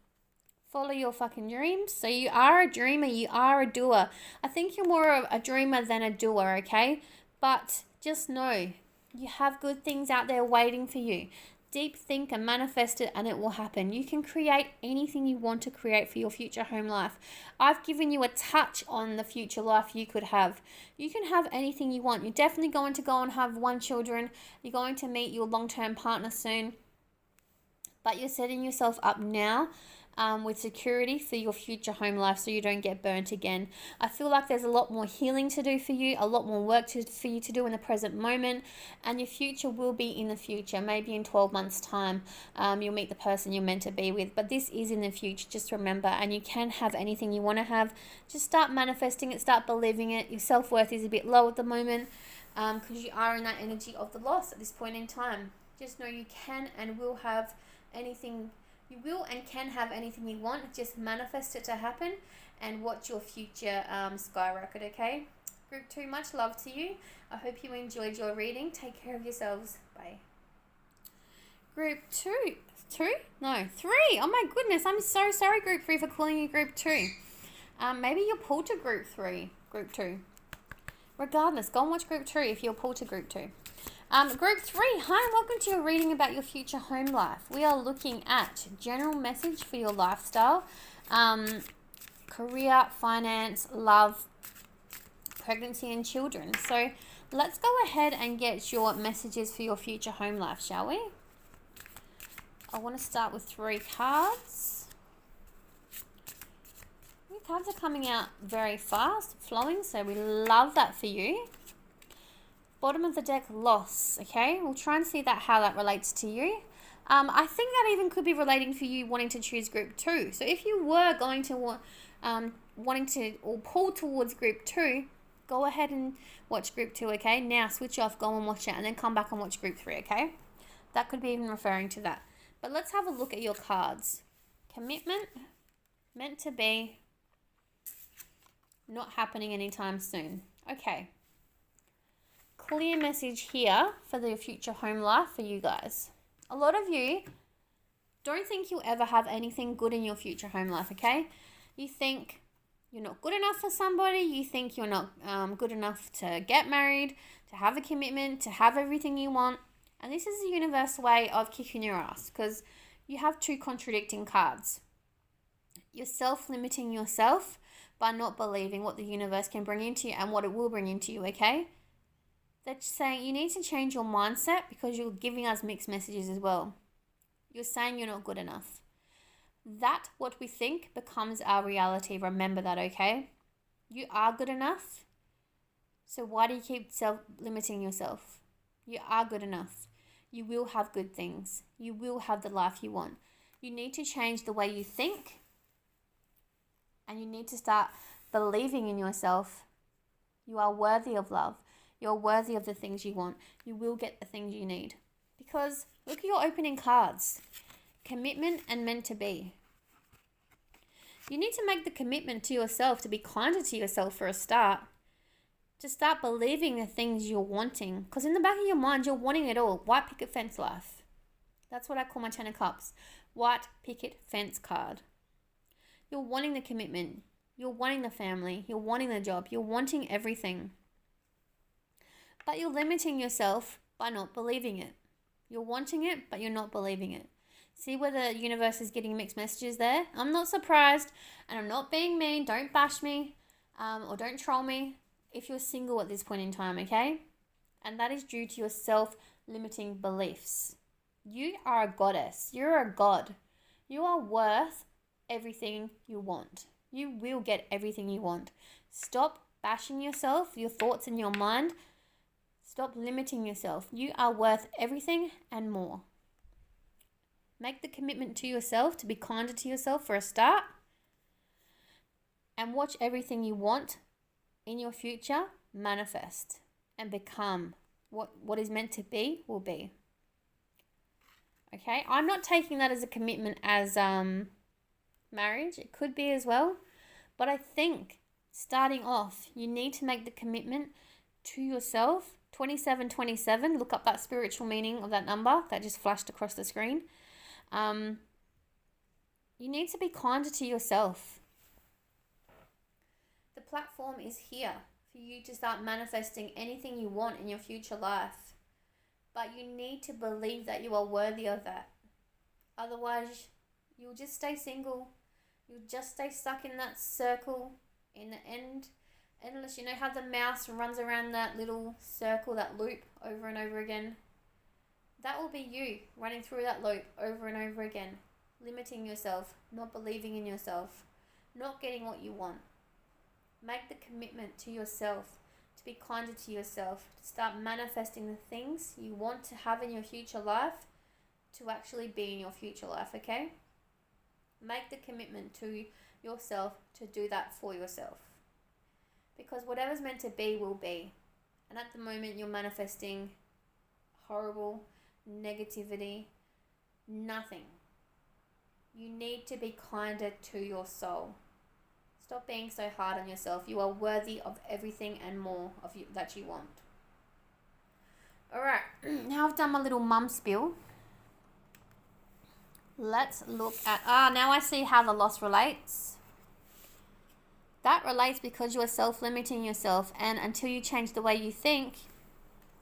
Follow your fucking dreams. So you are a dreamer, you are a doer. I think you're more of a dreamer than a doer, okay? But just know you have good things out there waiting for you. Deep think and manifest it, and it will happen. You can create anything you want to create for your future home life. I've given you a touch on the future life you could have. You can have anything you want. You're definitely going to go and have one children. You're going to meet your long-term partner soon. But you're setting yourself up now with security for your future home life so you don't get burnt again. I feel like there's a lot more healing to do for you, a lot more work for you to do in the present moment, and your future will be in the future. Maybe in 12 months' time, you'll meet the person you're meant to be with. But this is in the future, just remember. And you can have anything you want to have. Just start manifesting it, start believing it. Your self-worth is a bit low at the moment because you are in that energy of the loss at this point in time. Just know you can and will have anything. You will and can have anything you want. Just manifest it to happen and watch your future skyrocket, okay? Group 2, much love to you. I hope you enjoyed your reading. Take care of yourselves. Bye. Group 2. 2? No, 3. Oh my goodness. I'm so sorry, Group 3, for calling you Group 2. Maybe you're pulled to Group 3. Group 2. Regardless, go and watch Group 2 if you're pulled to Group 2. Group 3, hi, welcome to your reading about your future home life. We are looking at general message for your lifestyle, career, finance, love, pregnancy and children. So let's go ahead and get your messages for your future home life, shall we? I want to start with 3 cards. 3 cards are coming out very fast, flowing, so we love that for you. Bottom of the deck, loss, okay? We'll try and see how that relates to you. I think that even could be relating for you wanting to choose Group 2. So if you were going to wanting to or pull towards Group 2, go ahead and watch Group 2, okay? Now switch off, go and watch it, and then come back and watch Group 3, okay? That could be even referring to that. But let's have a look at your cards. Commitment, meant to be, not happening anytime soon. Okay. Clear message here for the future home life for you guys. A lot of you don't think you'll ever have anything good in your future home life, okay? You think you're not good enough for somebody. You think you're not good enough to get married, to have a commitment, to have everything you want. And this is the universe way of kicking your ass because you have 2 contradicting cards. You're self-limiting yourself by not believing what the universe can bring into you and what it will bring into you, okay? They're saying you need to change your mindset because you're giving us mixed messages as well. You're saying you're not good enough. That what we think becomes our reality. Remember that, okay? You are good enough. So why do you keep limiting yourself? You are good enough. You will have good things. You will have the life you want. You need to change the way you think. And you need to start believing in yourself. You are worthy of love. You're worthy of the things you want. You will get the things you need. Because look at your opening cards. Commitment and meant to be. You need to make the commitment to yourself to be kinder to yourself for a start. To start believing the things you're wanting. Because in the back of your mind, you're wanting it all. White picket fence life. That's what I call my 10 of cups. White picket fence card. You're wanting the commitment. You're wanting the family. You're wanting the job. You're wanting everything. But you're limiting yourself by not believing it. You're wanting it, but you're not believing it. See where the universe is getting mixed messages there? I'm not surprised, and I'm not being mean. Don't bash me or don't troll me if you're single at this point in time, okay? And that is due to your self-limiting beliefs. You are a goddess. You're a god. You are worth everything you want. You will get everything you want. Stop bashing yourself, your thoughts in your mind. Stop limiting yourself. You are worth everything and more. Make the commitment to yourself to be kinder to yourself for a start. And watch everything you want in your future manifest and become what is meant to be will be. Okay? I'm not taking that as a commitment as marriage. It could be as well. But I think starting off, you need to make the commitment to yourself. 2727, look up that spiritual meaning of that number that just flashed across the screen. You need to be kinder to yourself. The platform is here for you to start manifesting anything you want in your future life. But you need to believe that you are worthy of that. Otherwise, you'll just stay single. You'll just stay stuck in that circle in the end. Endless. You know how the mouse runs around that little circle, that loop, over and over again? That will be you running through that loop over and over again. Limiting yourself, not believing in yourself, not getting what you want. Make the commitment to yourself, to be kinder to yourself, to start manifesting the things you want to have in your future life to actually be in your future life, okay? Make the commitment to yourself to do that for yourself. Because whatever's meant to be will be. And at the moment you're manifesting horrible negativity, nothing. You need to be kinder to your soul. Stop being so hard on yourself. You are worthy of everything and more of you that you want. Alright, now I've done my little mum spiel. Let's look at, now I see how the loss relates. That relates because you are self-limiting yourself, and until you change the way you think,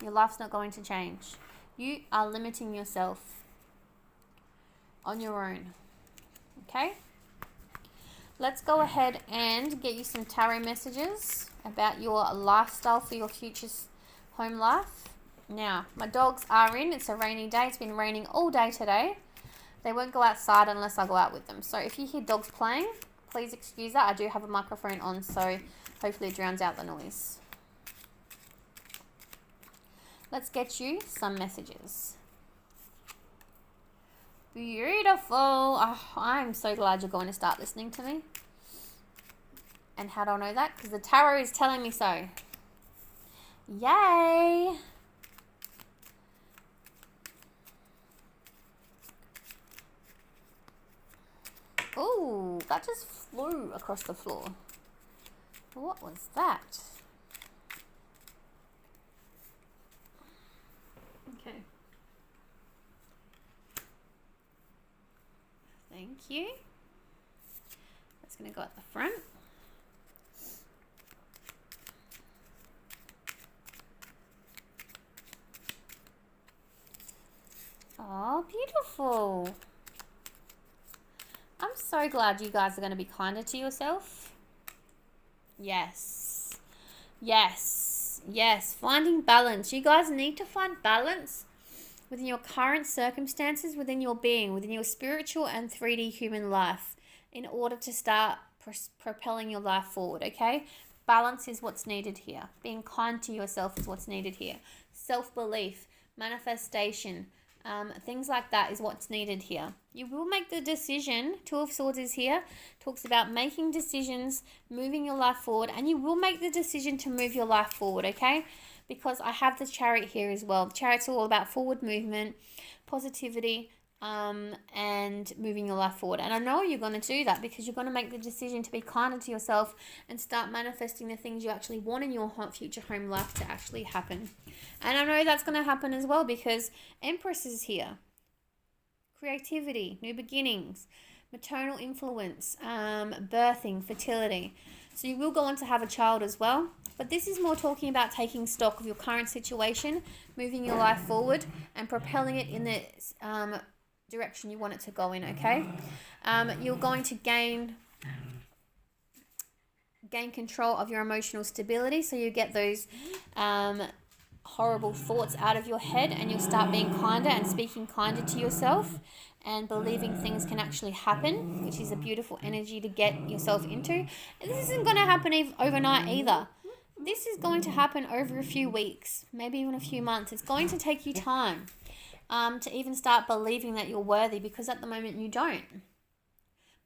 your life's not going to change. You are limiting yourself on your own. Okay? Let's go ahead and get you some tarot messages about your lifestyle for your future home life. Now, my dogs are in. It's a rainy day. It's been raining all day today. They won't go outside unless I go out with them. So if you hear dogs playing, please excuse that. I do have a microphone on, so hopefully it drowns out the noise. Let's get you some messages. Beautiful. Oh, I'm so glad you're going to start listening to me. And how do I know that? Because the tarot is telling me so. Yay. Oh, that just flew across the floor. What was that? Okay. Thank you. That's going to go at the front. Oh, beautiful. I'm so glad you guys are going to be kinder to yourself. Yes. Yes. Yes. Finding balance. You guys need to find balance within your current circumstances, within your being, within your spiritual and 3D human life in order to start propelling your life forward, okay? Balance is what's needed here. Being kind to yourself is what's needed here. Self-belief, manifestation, things like that is what's needed here. You will make the decision. Two of Swords is here. Talks about making decisions, moving your life forward, and you will make the decision to move your life forward, okay? Because I have the Chariot here as well. The Chariot's all about forward movement, positivity, and moving your life forward. And I know you're going to do that because you're going to make the decision to be kinder to yourself and start manifesting the things you actually want in your future home life to actually happen. And I know that's going to happen as well because Empress is here. Creativity, new beginnings, maternal influence, birthing, fertility. So you will go on to have a child as well. But this is more talking about taking stock of your current situation, moving your life forward and propelling it in the direction you want it to go in, okay? You're going to gain control of your emotional stability, so you get those horrible thoughts out of your head and you'll start being kinder and speaking kinder to yourself and believing things can actually happen, which is a beautiful energy to get yourself into. And this isn't going to happen overnight either. This is going to happen over a few weeks, maybe even a few months. It's going to take you time to even start believing that you're worthy, because at the moment you don't.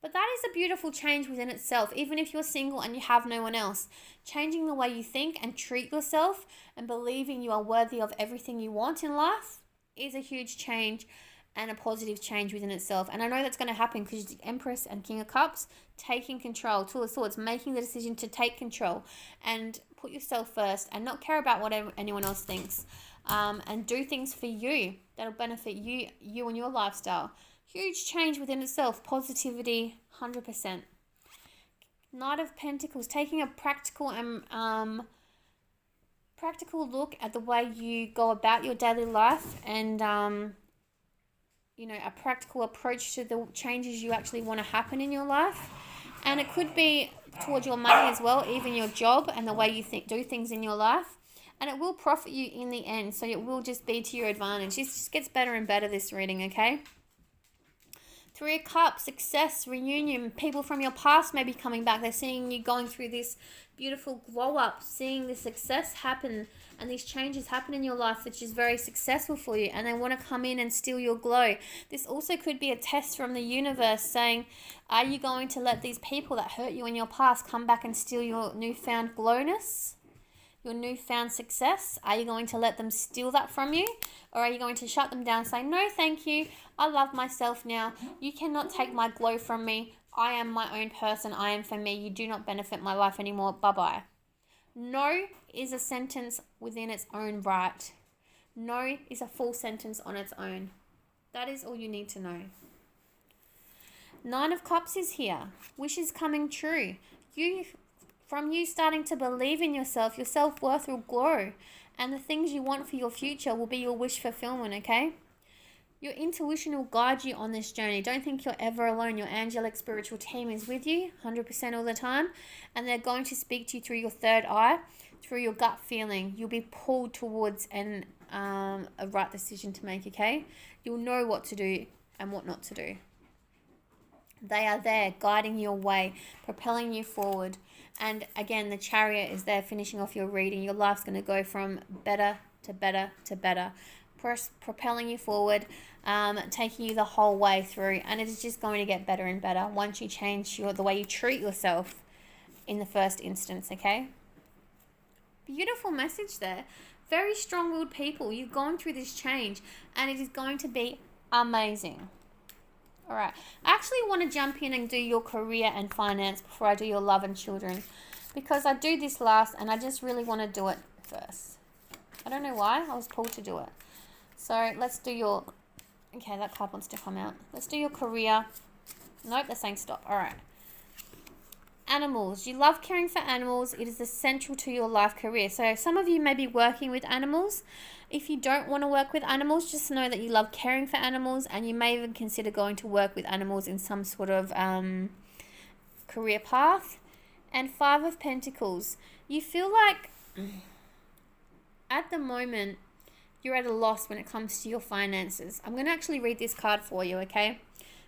But that is a beautiful change within itself. Even if you're single and you have no one else, changing the way you think and treat yourself and believing you are worthy of everything you want in life is a huge change and a positive change within itself. And I know that's going to happen because the Empress and King of Cups, taking control, Two of Swords, making the decision to take control and put yourself first and not care about what anyone else thinks, and do things for you that'll benefit you and your lifestyle. Huge change within itself. Positivity, 100%. Knight of Pentacles, taking a practical look at the way you go about your daily life, and a practical approach to the changes you actually want to happen in your life. And it could be towards your money as well, even your job and the way you do things in your life. And it will profit you in the end, so it will just be to your advantage. It just gets better and better, this reading, okay? Three of Cups, success, reunion. People from your past may be coming back. They're seeing you going through this beautiful glow up, seeing this success happen and these changes happen in your life, which is very successful for you, and they want to come in and steal your glow. This also could be a test from the universe saying, are you going to let these people that hurt you in your past come back and steal your newfound glowness? Your newfound success? Are you going to let them steal that from you? Or are you going to shut them down, say, no, thank you, I love myself now. You cannot take my glow from me. I am my own person. I am for me. You do not benefit my life anymore. Bye-bye. No is a sentence within its own right. No is a full sentence on its own. That is all you need to know. Nine of Cups is here. Wishes coming true. From you starting to believe in yourself, your self-worth will grow, and the things you want for your future will be your wish fulfillment, okay? Your intuition will guide you on this journey. Don't think you're ever alone. Your angelic spiritual team is with you 100% all the time, and they're going to speak to you through your third eye, through your gut feeling. You'll be pulled towards a right decision to make, okay? You'll know what to do and what not to do. They are there guiding your way, propelling you forward. And again, the Chariot is there finishing off your reading. Your life's going to go from better to better to better, propelling you forward, taking you the whole way through. And it is just going to get better and better once you change the way you treat yourself in the first instance, okay? Beautiful message there. Very strong-willed people. You've gone through this change, and it is going to be amazing. All right, I actually want to jump in and do your career and finance before I do your love and children, because I do this last and I just really want to do it first. I don't know why, I was pulled to do it. So let's do your, okay, that card wants to come out. Let's do your career. Nope, they're saying stop. All right. Animals. You love caring for animals. It is essential to your life career. So some of you may be working with animals. If you don't want to work with animals, just know that you love caring for animals, and you may even consider going to work with animals in some sort of career path. And Five of Pentacles. You feel like at the moment you're at a loss when it comes to your finances. I'm going to actually read this card for you, okay?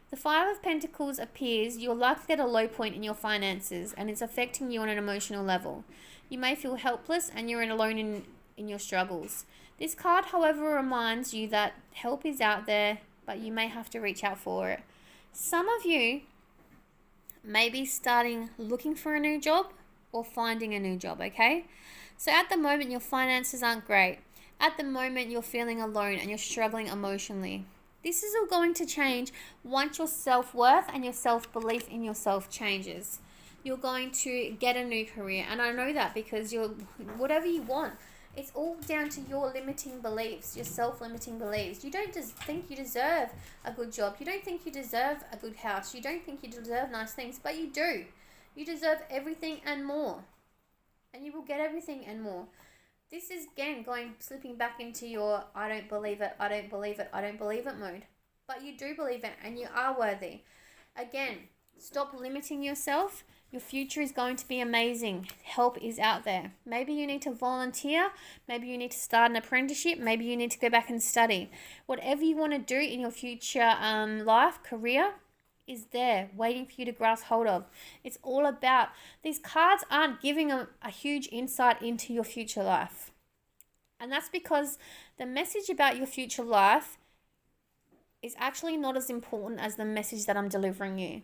The Five of Pentacles appears you're likely at a low point in your finances, and it's affecting you on an emotional level. You may feel helpless and you're alone in your struggles. This card, however, reminds you that help is out there, but you may have to reach out for it. Some of you may be looking for a new job or finding a new job, okay? So at the moment, your finances aren't great. At the moment, you're feeling alone and you're struggling emotionally. This is all going to change once your self-worth and your self-belief in yourself changes. You're going to get a new career. And I know that because whatever you want, it's all down to your limiting beliefs, your self-limiting beliefs. You don't just think you deserve a good job. You don't think you deserve a good house. You don't think you deserve nice things, but you do. You deserve everything and more. And you will get everything and more. This is, again, slipping back into your I don't believe it, I don't believe it, I don't believe it mode. But you do believe it, and you are worthy. Again, stop limiting yourself. Your future is going to be amazing. Help is out there. Maybe you need to volunteer. Maybe you need to start an apprenticeship. Maybe you need to go back and study. Whatever you want to do in your future life, career, is there waiting for you to grasp hold of. It's all about, these cards aren't giving a huge insight into your future life. And that's because the message about your future life is actually not as important as the message that I'm delivering you.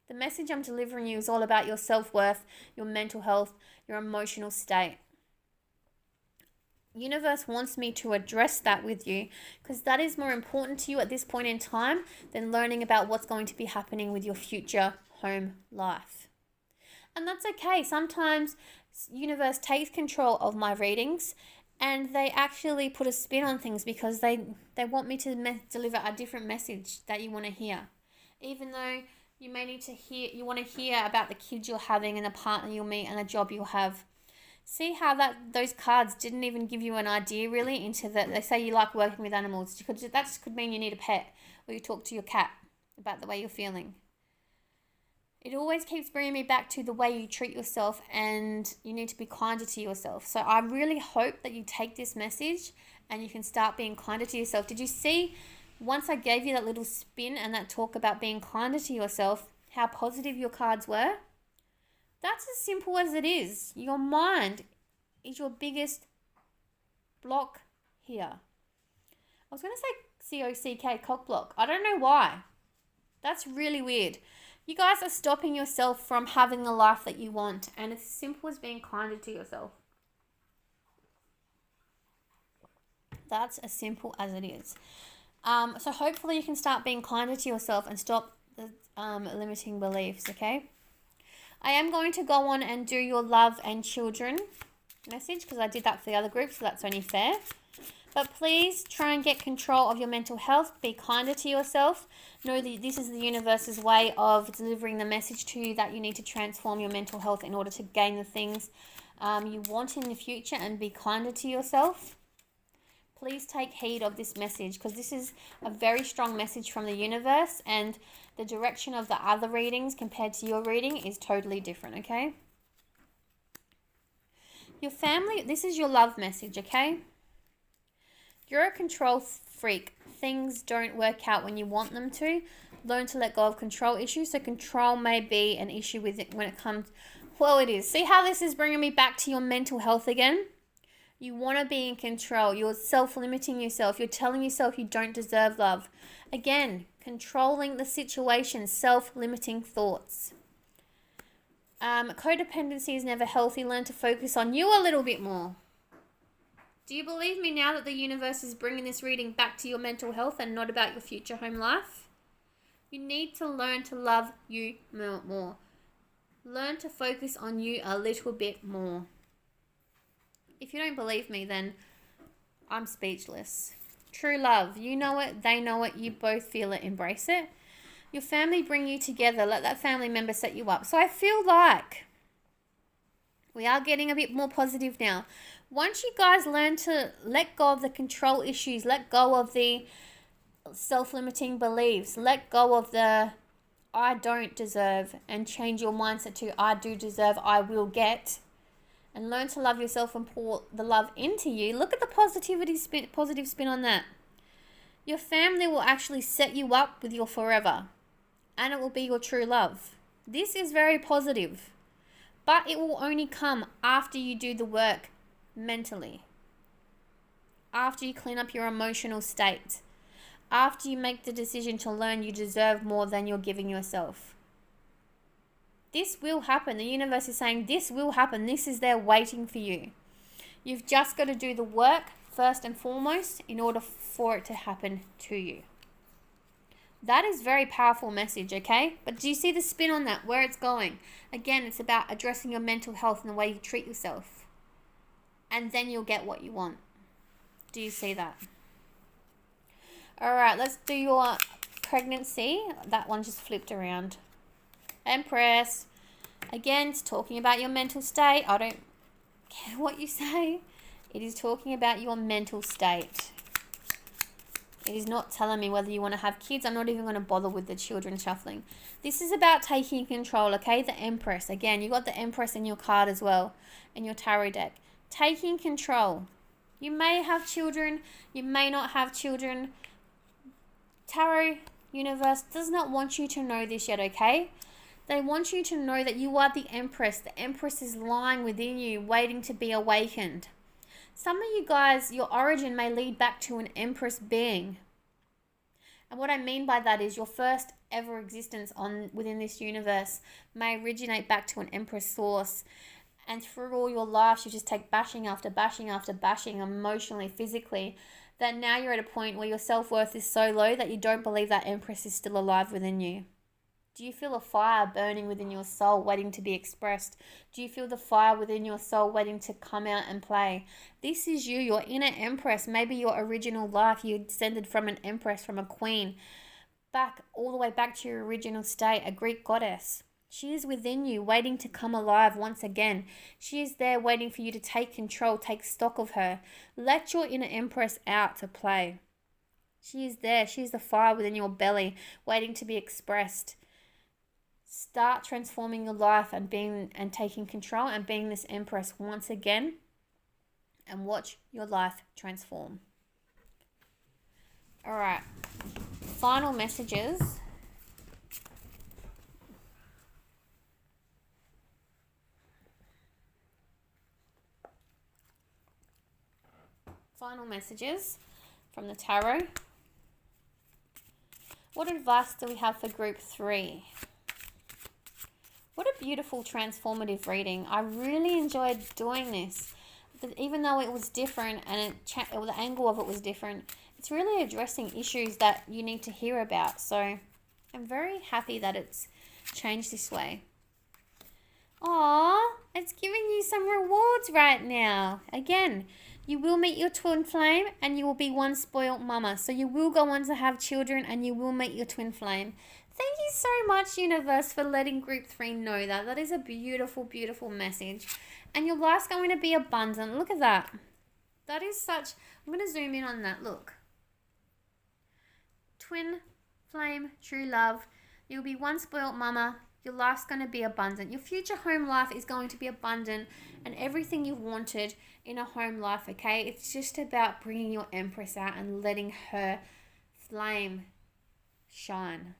The message I'm delivering you is all about your self-worth, your mental health, your emotional state. Universe wants me to address that with you because that is more important to you at this point in time than learning about what's going to be happening with your future home life. And that's okay. Sometimes universe takes control of my readings And they actually put a spin on things because they want me to deliver a different message that you want to hear. Even though you may need to hear, you want to hear about the kids you're having and the partner you'll meet and the job you'll have. See how those cards didn't even give you an idea really into that. They say you like working with animals. That just could mean you need a pet, or you talk to your cat about the way you're feeling. It always keeps bringing me back to the way you treat yourself, and you need to be kinder to yourself. So I really hope that you take this message and you can start being kinder to yourself. Did you see, once I gave you that little spin and that talk about being kinder to yourself, how positive your cards were? That's as simple as it is. Your mind is your biggest block here. I was going to say C-O-C-K, cock block. I don't know why. That's really weird. You guys are stopping yourself from having the life that you want, and it's as simple as being kinder to yourself. That's as simple as it is. So hopefully you can start being kinder to yourself and stop the limiting beliefs, okay? I am going to go on and do your love and children message because I did that for the other group, so that's only fair. But please try and get control of your mental health. Be kinder to yourself. Know that this is the universe's way of delivering the message to you that you need to transform your mental health in order to gain the things you want in the future, and be kinder to yourself. Please take heed of this message because this is a very strong message from the universe, and the direction of the other readings compared to your reading is totally different, okay? Your family, this is your love message, okay? You're a control freak. Things don't work out when you want them to. Learn to let go of control issues. So control may be an issue with it when it comes... Well, it is. See how this is bringing me back to your mental health again? You want to be in control. You're self-limiting yourself. You're telling yourself you don't deserve love. Again, controlling the situation. Self-limiting thoughts. Codependency is never healthy. Learn to focus on you a little bit more. Do you believe me now that the universe is bringing this reading back to your mental health and not about your future home life? You need to learn to love you more. Learn to focus on you a little bit more. If you don't believe me, then I'm speechless. True love. You know it, they know it, you both feel it, embrace it. Your family bring you together. Let that family member set you up. So I feel like we are getting a bit more positive now. Once you guys learn to let go of the control issues, let go of the self-limiting beliefs, let go of the I don't deserve, and change your mindset to I do deserve, I will get, and learn to love yourself and pour the love into you. Look at the positive spin on that. Your family will actually set you up with your forever, and it will be your true love. This is very positive, but it will only come after you do the work mentally, after you clean up your emotional state, after you make the decision to learn you deserve more than you're giving yourself. This will happen. The universe is saying this will happen. This is there waiting for you. You've just got to do the work first and foremost in order for it to happen to you. That is very powerful message, okay? But do you see the spin on that, where it's going? Again, it's about addressing your mental health and the way you treat yourself. And then you'll get what you want. Do you see that? All right, let's do your pregnancy. That one just flipped around. Empress. Again, it's talking about your mental state. I don't care what you say. It is talking about your mental state. It is not telling me whether you want to have kids. I'm not even going to bother with the children shuffling. This is about taking control, okay? The Empress. Again, you got the Empress in your card as well, in your tarot deck. Taking control. You may have children. You may not have children. Tarot universe does not want you to know this yet, okay? They want you to know that you are the Empress. The Empress is lying within you, waiting to be awakened. Some of you guys, your origin may lead back to an Empress being. And what I mean by that is your first ever existence within this universe may originate back to an Empress source. And through all your life, you just take bashing after bashing after bashing, emotionally, physically, that now you're at a point where your self-worth is so low that you don't believe that Empress is still alive within you. Do you feel a fire burning within your soul waiting to be expressed? Do you feel the fire within your soul waiting to come out and play? This is you, your inner empress. Maybe your original life, you descended from an empress, from a queen, back all the way back to your original state, a Greek goddess. She is within you, waiting to come alive once again. She is there waiting for you to take control, take stock of her. Let your inner empress out to play. She is there. She is the fire within your belly, waiting to be expressed. Start transforming your life and taking control and being this empress once again, and watch your life transform. All right. Final messages. Final messages from the tarot. What advice do we have for group 3? What a beautiful transformative reading. I really enjoyed doing this. Even though it was different and the angle of it was different, it's really addressing issues that you need to hear about. So I'm very happy that it's changed this way. Aww, it's giving you some rewards right now. Again, you will meet your twin flame and you will be one spoiled mama. So you will go on to have children and you will meet your twin flame. Thank you so much, universe, for letting group 3 know that. That is a beautiful, beautiful message. And your life's going to be abundant. Look at that. That is such... I'm going to zoom in on that. Look. Twin flame, true love. You'll be one spoiled mama. Your life's going to be abundant. Your future home life is going to be abundant. And everything you've wanted in a home life, okay? It's just about bringing your empress out and letting her flame shine.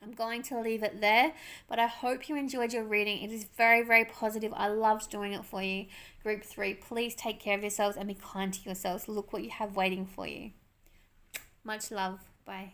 I'm going to leave it there, but I hope you enjoyed your reading. It is very, very positive. I loved doing it for you. Group 3, please take care of yourselves and be kind to yourselves. Look what you have waiting for you. Much love. Bye.